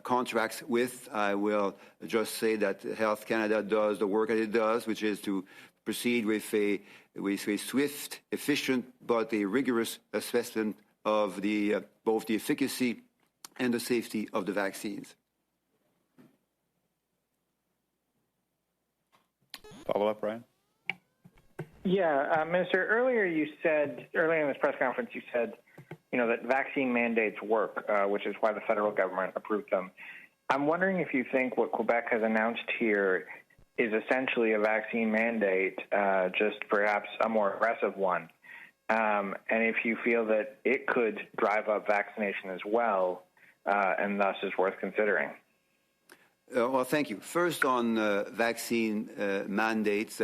contracts with, I will just say that Health Canada does the work that it does, which is to proceed with a swift, efficient, but a rigorous assessment of both the efficacy and the safety of the vaccines. Follow up, Brian? Yeah, Minister, earlier in this press conference, you said, that vaccine mandates work, which is why the federal government approved them. I'm wondering if you think what Quebec has announced here is essentially a vaccine mandate, just perhaps a more aggressive one, and if you feel that it could drive up vaccination as well, and thus is worth considering. Well, thank you. First on vaccine mandates,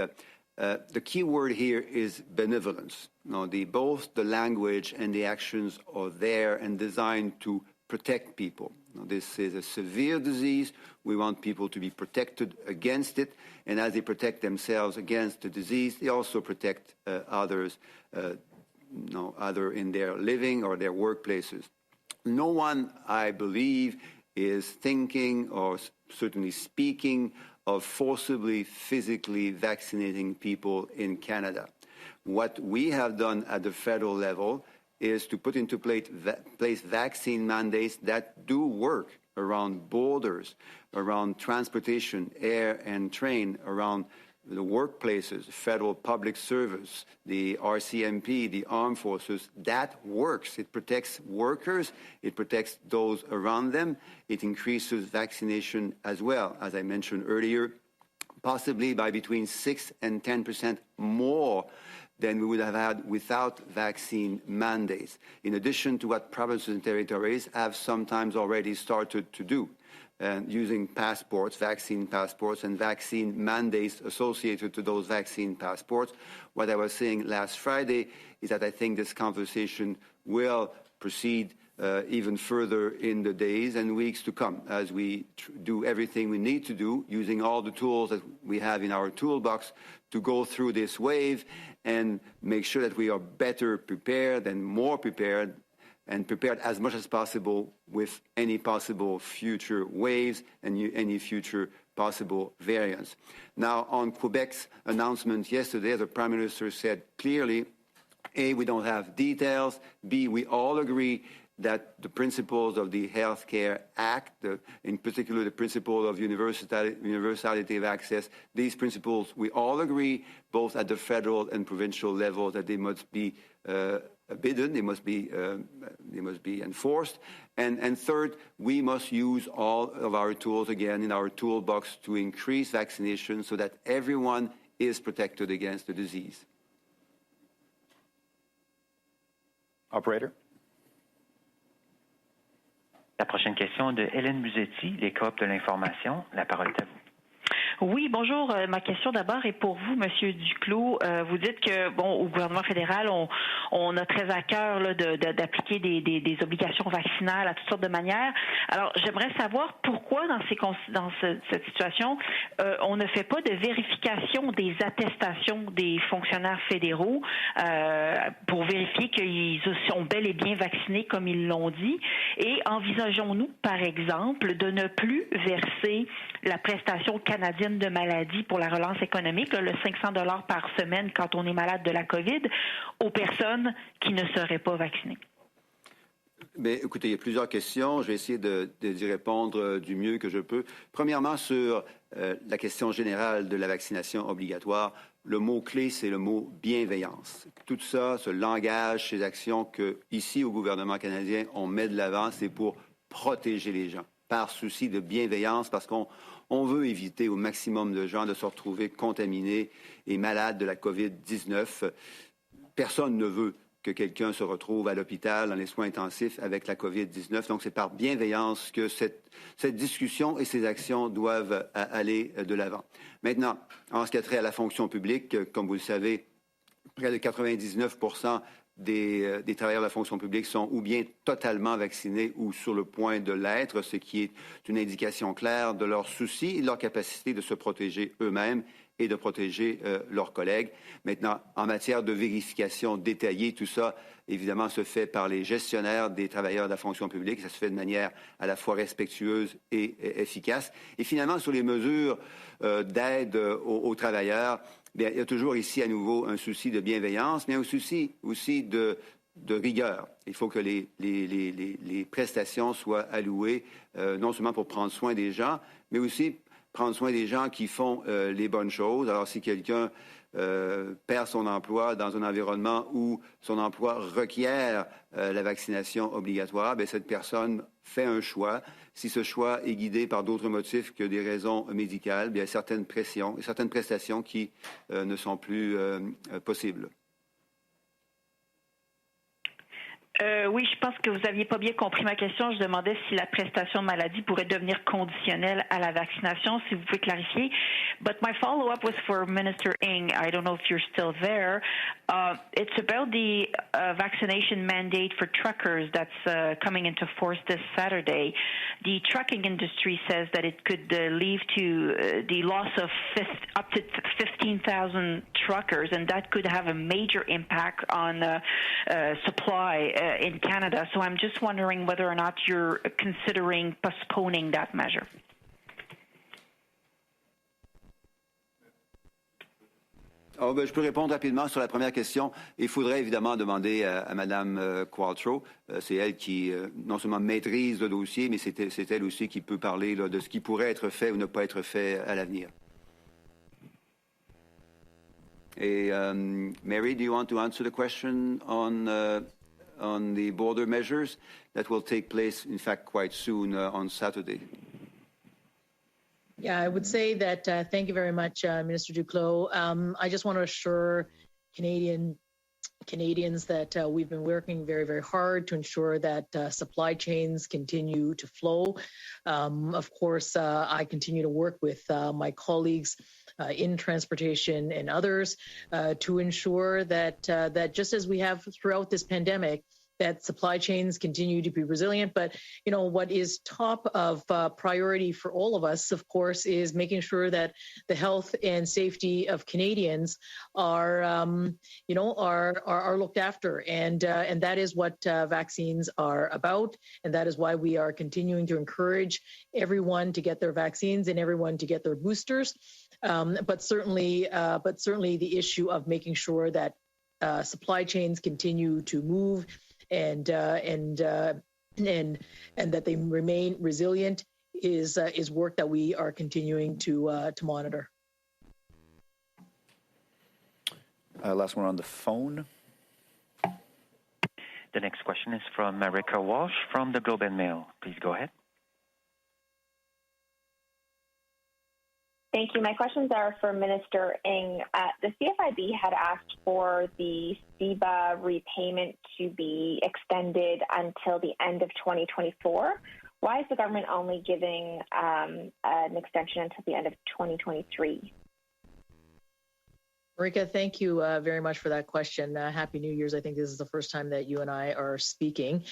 the key word here is benevolence. Both the language and the actions are there and designed to protect people. This is a severe disease. We want people to be protected against it. And as they protect themselves against the disease, they also protect others, either in their living or their workplaces. No one, I believe, is thinking or certainly speaking of forcibly physically vaccinating people in Canada. What we have done at the federal level is to put into place vaccine mandates that do work around borders, around transportation, air and train, around the workplaces, federal public service, the RCMP, the armed forces. That works. It protects workers. It protects those around them. It increases vaccination as well, as I mentioned earlier, possibly by between 6 and 10% more than we would have had without vaccine mandates, in addition to what provinces and territories have sometimes already started to do, using passports, vaccine passports, and vaccine mandates associated to those vaccine passports. What I was saying last Friday is that I think this conversation will proceed even further in the days and weeks to come as we do everything we need to do, using all the tools that we have in our toolbox to go through this wave and make sure that we are better prepared and more prepared, and prepared as much as possible with any possible future waves and any future possible variants. Now, on Quebec's announcement yesterday, the Prime Minister said clearly, A, we don't have details, B, we all agree that the principles of the Health Care Act, in particular the principle of universality of access, these principles, we all agree, both at the federal and provincial level, that they must be bidden, they must be enforced. And third, we must use all of our tools again in our toolbox to increase vaccination so that everyone is protected against the disease. Operator. La prochaine question de Hélène Buzetti, les coop de l'information. La parole est à vous. Oui, bonjour. Ma question d'abord est pour vous, Monsieur Duclos. Vous dites que, au gouvernement fédéral, on a très à cœur là, d'appliquer des obligations vaccinales à toutes sortes de manières. Alors, j'aimerais savoir pourquoi, dans cette situation, on ne fait pas de vérification des attestations des fonctionnaires fédéraux pour vérifier qu'ils sont bel et bien vaccinés comme ils l'ont dit. Et envisageons-nous, par exemple, de ne plus verser la prestation canadienne de maladie pour la relance économique, le 500 $ par semaine quand on est malade de la COVID, aux personnes qui ne seraient pas vaccinées? Bien, écoutez, il y a plusieurs questions. Je vais essayer d'y répondre du mieux que je peux. Premièrement, sur la question générale de la vaccination obligatoire, le mot-clé, c'est le mot bienveillance. Tout ça, ce langage, ces actions que, ici, au gouvernement canadien, on met de l'avant, c'est pour protéger les gens, par souci de bienveillance, parce qu'on veut éviter au maximum de gens de se retrouver contaminés et malades de la COVID-19. Personne ne veut que quelqu'un se retrouve à l'hôpital, dans les soins intensifs, avec la COVID-19. Donc, c'est par bienveillance que cette discussion et ces actions doivent aller de l'avant. Maintenant, en ce qui a trait à la fonction publique, comme vous le savez, près de 99% des travailleurs de la fonction publique sont ou bien totalement vaccinés ou sur le point de l'être, ce qui est une indication claire de leur souci et de leur capacité de se protéger eux-mêmes et de protéger leurs collègues. Maintenant, en matière de vérification détaillée, tout ça, évidemment, se fait par les gestionnaires des travailleurs de la fonction publique. Ça se fait de manière à la fois respectueuse et efficace. Et finalement, sur les mesures d'aide aux travailleurs, bien, il y a toujours ici à nouveau un souci de bienveillance, mais un souci aussi de de rigueur. Il faut que les prestations soient allouées non seulement pour prendre soin des gens, mais aussi prendre soin des gens qui font les bonnes choses. Alors, si quelqu'un perd son emploi dans un environnement où son emploi requiert la vaccination obligatoire, bien, cette personne fait un choix. Si ce choix est guidé par d'autres motifs que des raisons médicales, bien, certaines prestations qui ne sont plus possibles. Oui, je pense que vous n'aviez pas bien compris ma question. Je demandais si la prestation maladie pourrait devenir conditionnelle à la vaccination, si vous pouvez clarifier. But my follow-up was for Minister Ng. I don't know if you're still there. It's about the vaccination mandate for truckers that's coming into force this Saturday. The trucking industry says that it could lead to the loss of up to 15,000 truckers, and that could have a major impact on supply in Canada. So I'm just wondering whether or not you're considering postponing that measure. Oh, ben, je peux répondre rapidement sur la première question. Il faudrait évidemment demander à Mme Qualtrough. C'est elle qui non seulement maîtrise le dossier, mais c'est elle aussi qui peut parler là, de ce qui pourrait être fait ou ne pas être fait à l'avenir. Et Mary, do you want to answer the question on the border measures that will take place, in fact, quite soon on Saturday? Yeah, I would say that thank you very much, Minister Duclos. I just want to assure Canadians that we've been working very, very hard to ensure that supply chains continue to flow. Of course, I continue to work with my colleagues in transportation and others to ensure that that just as we have throughout this pandemic, that supply chains continue to be resilient. But, you know, what is top of priority for all of us, of course, is making sure that the health and safety of Canadians are looked after. And that is what vaccines are about. And that is why we are continuing to encourage everyone to get their vaccines and everyone to get their boosters. But certainly the issue of making sure that supply chains continue to move and that they remain resilient is work that we are continuing to monitor. Last one on the phone. The next question is from Marika Walsh from the Globe and Mail. Please go ahead. Thank you. My questions are for Minister Ng. The CFIB had asked for the CEBA repayment to be extended until the end of 2024. Why is the government only giving an extension until the end of 2023? Marika, thank you very much for that question. Happy New Year's. I think this is the first time that you and I are speaking.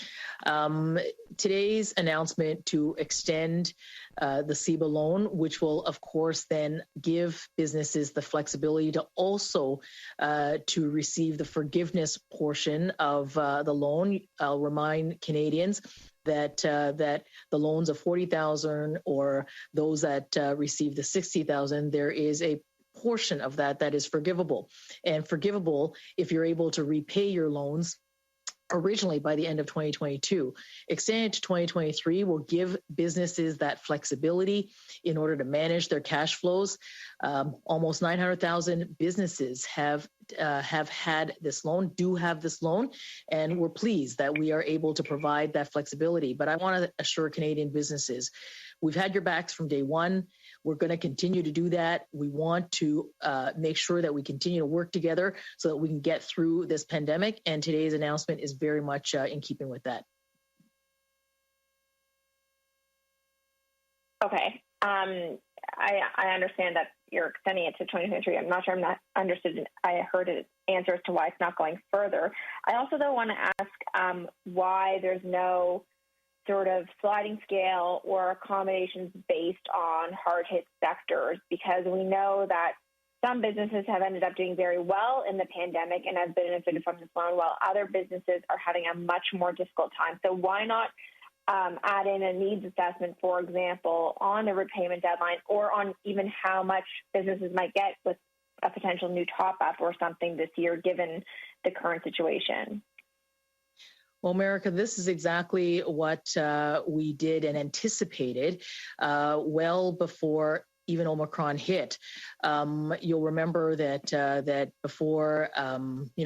Today's announcement to extend the CEBA loan, which will, of course, then give businesses the flexibility to also to receive the forgiveness portion of the loan. I'll remind Canadians that the loans of $40,000 or those that receive the $60,000, there is a portion of that is forgivable, and forgivable if you're able to repay your loans originally by the end of 2022. Extended to 2023 will give businesses that flexibility in order to manage their cash flows. Almost 900,000 businesses have had this loan, do have this loan, and we're pleased that we are able to provide that flexibility. But I want to assure Canadian businesses, we've had your backs from day one. We're going to continue to do that. We want to make sure that we continue to work together so that we can get through this pandemic. And today's announcement is very much in keeping with that. Okay. I understand that you're extending it to 2023. I'm not sure I'm not understood. I heard an answer as to why it's not going further. I also, though, want to ask why there's no sort of sliding scale or accommodations based on hard-hit sectors, because we know that some businesses have ended up doing very well in the pandemic and have benefited from this loan, while other businesses are having a much more difficult time. So why not add in a needs assessment, for example, on the repayment deadline, or on even how much businesses might get with a potential new top-up or something this year, given the current situation? Well, America, this is exactly what we did and anticipated well before even Omicron hit. You'll remember that before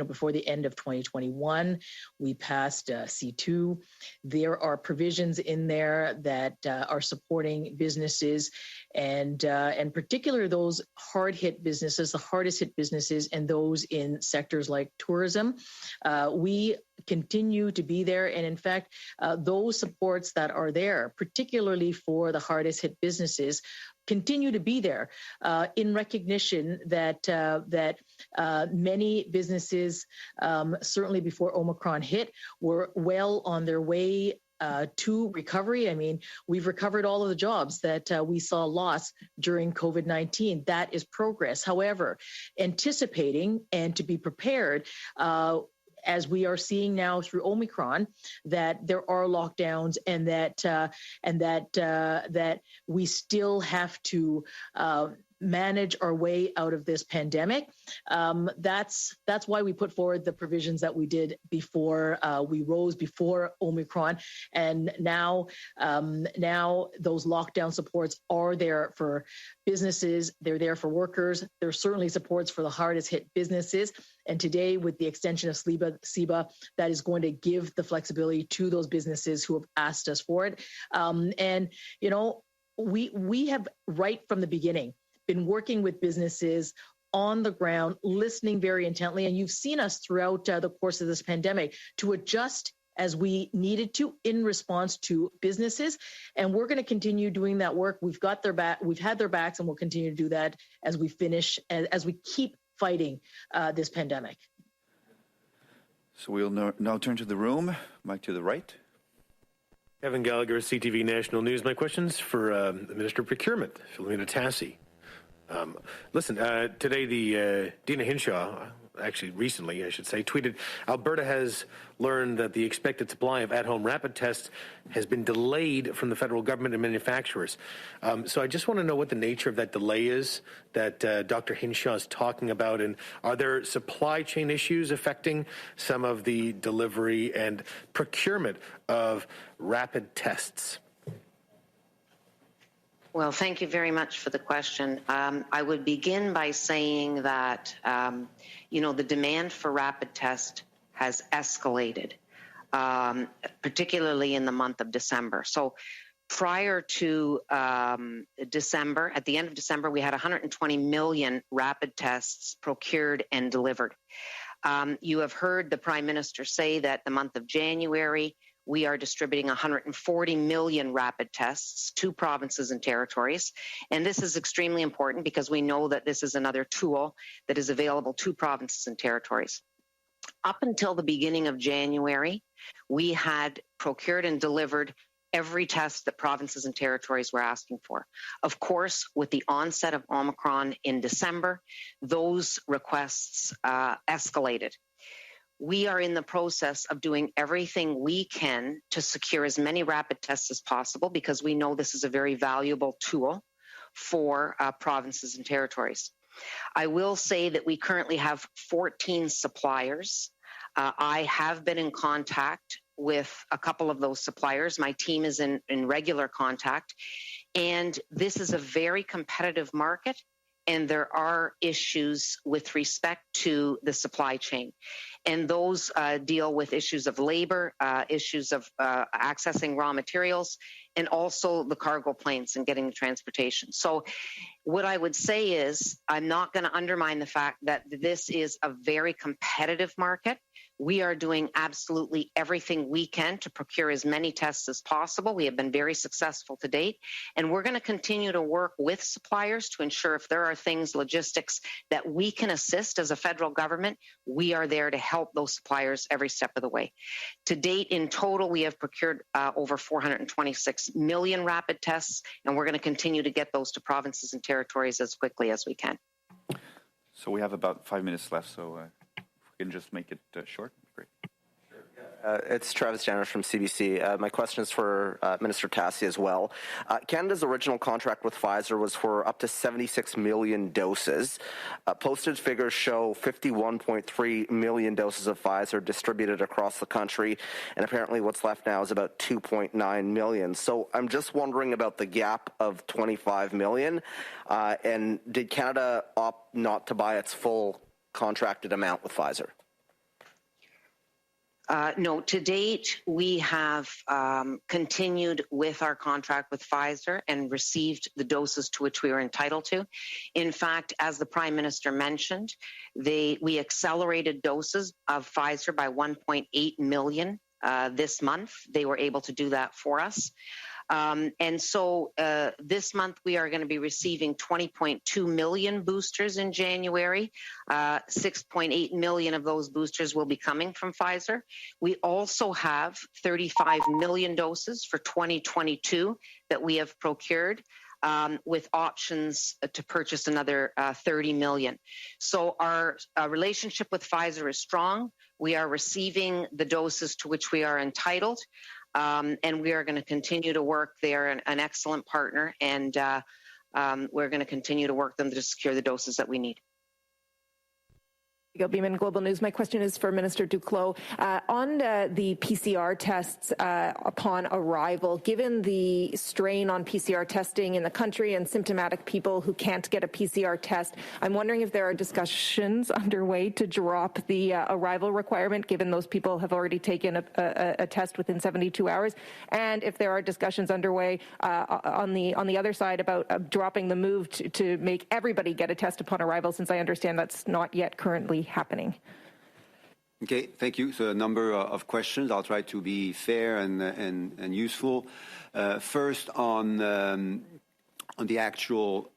before the end of 2021, we passed C2. There are provisions in there that are supporting businesses and particularly those hard hit businesses, the hardest hit businesses, and those in sectors like tourism. We continue to be there, and in fact, those supports that are there, particularly for the hardest hit businesses, continue to be there in recognition that many businesses, certainly before Omicron hit, were well on their way to recovery. I mean, we've recovered all of the jobs that we saw lost during COVID-19. That is progress. However, anticipating and to be prepared, as we are seeing now through Omicron, that there are lockdowns and that we still have to manage our way out of this pandemic. That's why we put forward the provisions that we did before we rose before Omicron, and now those lockdown supports are there for businesses. They're there for workers. There's certainly supports for the hardest hit businesses. And today, with the extension of CEBA, that is going to give the flexibility to those businesses who have asked us for it. And we have right from the beginning been working with businesses on the ground, listening very intently. And you've seen us throughout the course of this pandemic to adjust as we needed to in response to businesses. And we're going to continue doing that work. We've got their back. We've had their backs, and we'll continue to do that as we finish, as we keep fighting this pandemic. So we'll now turn to the room. Mike to the right. Kevin Gallagher, CTV National News. My question's for the Minister of Procurement, Filomena Tassi. Listen, today the Dina Hinshaw, actually recently I should say, tweeted, Alberta has learned that the expected supply of at-home rapid tests has been delayed from the federal government and manufacturers. So I just want to know what the nature of that delay is that Dr. Hinshaw is talking about, and are there supply chain issues affecting some of the delivery and procurement of rapid tests? Well, thank you very much for the question. I would begin by saying that, the demand for rapid test has escalated, particularly in the month of December. So prior to December, at the end of December, we had 120 million rapid tests procured and delivered. You have heard the Prime Minister say that the month of January, we are distributing 140 million rapid tests to provinces and territories. And this is extremely important because we know that this is another tool that is available to provinces and territories. Up until the beginning of January, we had procured and delivered every test that provinces and territories were asking for. Of course, with the onset of Omicron in December, those requests escalated. We are in the process of doing everything we can to secure as many rapid tests as possible because we know this is a very valuable tool for provinces and territories. I will say that we currently have 14 suppliers. I have been in contact with a couple of those suppliers. My team is in regular contact. And this is a very competitive market. And there are issues with respect to the supply chain. And those deal with issues of labor, issues of accessing raw materials, and also the cargo planes and getting the transportation. So what I would say is I'm not going to undermine the fact that this is a very competitive market. We are doing absolutely everything we can to procure as many tests as possible. We have been very successful to date, and we're going to continue to work with suppliers to ensure if there are things, logistics, that we can assist as a federal government, we are there to help those suppliers every step of the way. To date, in total, we have procured over 426 million rapid tests, and we're going to continue to get those to provinces and territories as quickly as we can. So we have about 5 minutes left, so if we can just make it short, great. Sure. Yeah. It's Travis Janish from CBC. My question is for Minister Tassi as well. Canada's original contract with Pfizer was for up to 76 million doses. Posted figures show 51.3 million doses of Pfizer distributed across the country, and apparently what's left now is about 2.9 million. So I'm just wondering about the gap of 25 million, and did Canada opt not to buy its full contracted amount with Pfizer? No, to date, we have continued with our contract with Pfizer and received the doses to which we were entitled to. In fact, as the Prime Minister mentioned, we accelerated doses of Pfizer by 1.8 million this month. They were able to do that for us. And so this month we are going to be receiving 20.2 million boosters in January. 6.8 million of those boosters will be coming from Pfizer. We also have 35 million doses for 2022 that we have procured, with options to purchase another 30 million. So our relationship with Pfizer is strong. We are receiving the doses to which we are entitled. And we are going to continue to work. They are an excellent partner, and we're going to continue to work them to secure the doses that we need. Beeman, Global News. My question is for Minister Duclos. On the PCR tests upon arrival, given the strain on PCR testing in the country and symptomatic people who can't get a PCR test, I'm wondering if there are discussions underway to drop the arrival requirement, given those people have already taken a test within 72 hours, and if there are discussions underway on the other side about dropping the move to make everybody get a test upon arrival, since I understand that's not yet currently happening. Okay, thank you. So a number of questions. I'll try to be fair and useful. First, on the actual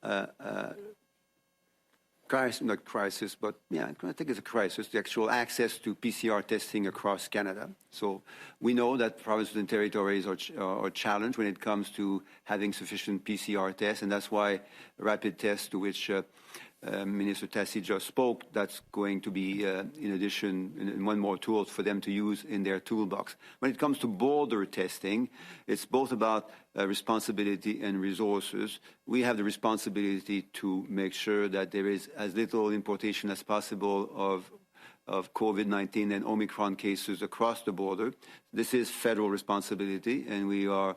crisis, not crisis, but yeah, I think it's a crisis, the actual access to PCR testing across Canada. So we know that provinces and territories are challenged when it comes to having sufficient PCR tests, and that's why rapid tests, to which Minister Tassi just spoke, that's going to be, in addition, one more tool for them to use in their toolbox. When it comes to border testing, it's both about responsibility and resources. We have the responsibility to make sure that there is as little importation as possible of COVID-19 and Omicron cases across the border. This is federal responsibility, and we are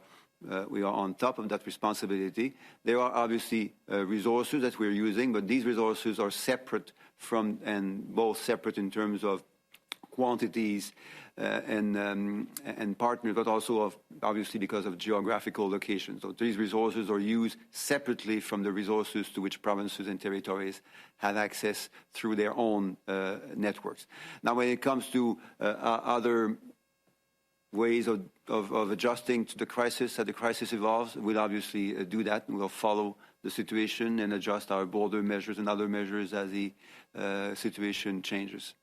on top of that responsibility. There are obviously resources that we're using, but these resources are separate from, and both separate in terms of quantities and partners, but also obviously because of geographical locations. So these resources are used separately from the resources to which provinces and territories have access through their own networks. Now, when it comes to other ways of adjusting to the crisis, as the crisis evolves, we'll obviously do that, and we'll follow the situation and adjust our border measures and other measures as the situation changes.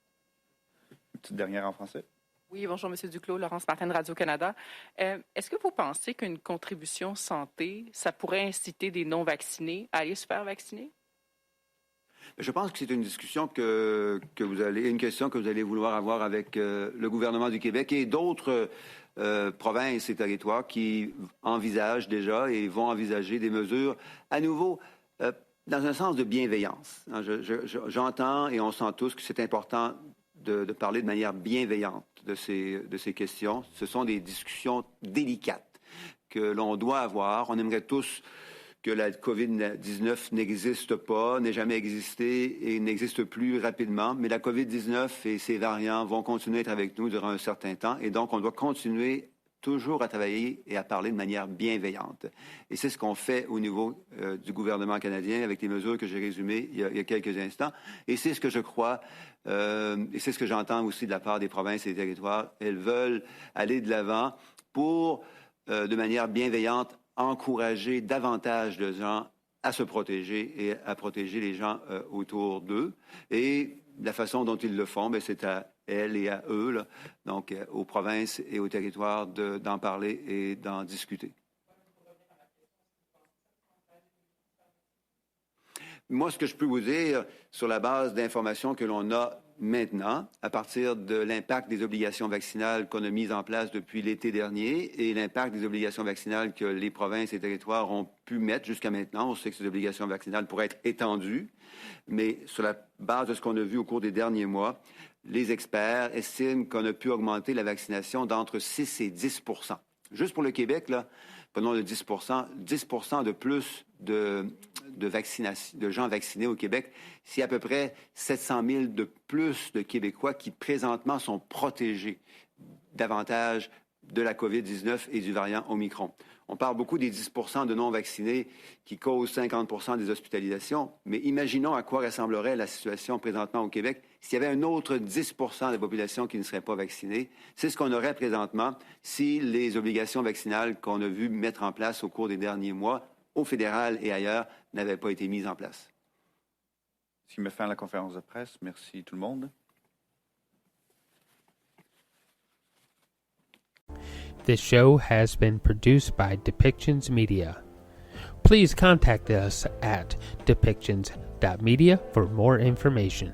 Petite dernière en français. Oui, bonjour, M. Duclos, Laurence Martin de Radio-Canada. Est-ce que vous pensez qu'une contribution santé, ça pourrait inciter des non-vaccinés à aller se faire vacciner? Je pense que c'est une discussion une question que vous allez vouloir avoir avec le gouvernement du Québec et d'autres provinces et territoires qui envisagent déjà et vont envisager des mesures à nouveau dans un sens de bienveillance. J'entends et on sent tous que c'est important de parler de manière bienveillante de ces questions. Ce sont des discussions délicates que l'on doit avoir. On aimerait tous que la COVID-19 n'existe pas, n'ait jamais existé et n'existe plus rapidement. Mais la COVID-19 et ses variants vont continuer à être avec nous durant un certain temps. Et donc, on doit continuer toujours à travailler et à parler de manière bienveillante. Et c'est ce qu'on fait au niveau du gouvernement canadien avec les mesures que j'ai résumées il y a quelques instants. Et c'est ce que je crois, et c'est ce que j'entends aussi de la part des provinces et des territoires. Elles veulent aller de l'avant pour, de manière bienveillante, encourager davantage de gens à se protéger et à protéger les gens autour d'eux. Et la façon dont ils le font, c'est à elles et à eux, là, donc aux provinces et aux territoires d'en parler et d'en discuter. Moi, ce que je peux vous dire, sur la base d'informations que l'on a maintenant, à partir de l'impact des obligations vaccinales qu'on a mises en place depuis l'été dernier et l'impact des obligations vaccinales que les provinces et territoires ont pu mettre jusqu'à maintenant. On sait que ces obligations vaccinales pourraient être étendues, mais sur la base de ce qu'on a vu au cours des derniers mois, les experts estiment qu'on a pu augmenter la vaccination d'entre 6 et 10 %. Juste pour le Québec, là, prenons le 10 % de plus de gens vaccinés au Québec, c'est à peu près 700 000 de plus de Québécois qui présentement sont protégés davantage de la COVID-19 et du variant Omicron. On parle beaucoup des 10 % de non-vaccinés qui causent 50 % des hospitalisations, mais imaginons à quoi ressemblerait la situation présentement au Québec s'il y avait un autre 10 % de la population qui ne serait pas vaccinée. C'est ce qu'on aurait présentement si les obligations vaccinales qu'on a vu mettre en place au cours des derniers mois, au fédéral et ailleurs, n'avaient pas été mises en place. Ce qui met fin à la conférence de presse. Merci tout le monde. This show has been produced by Depictions Media. Please contact us at depictions.media for more information.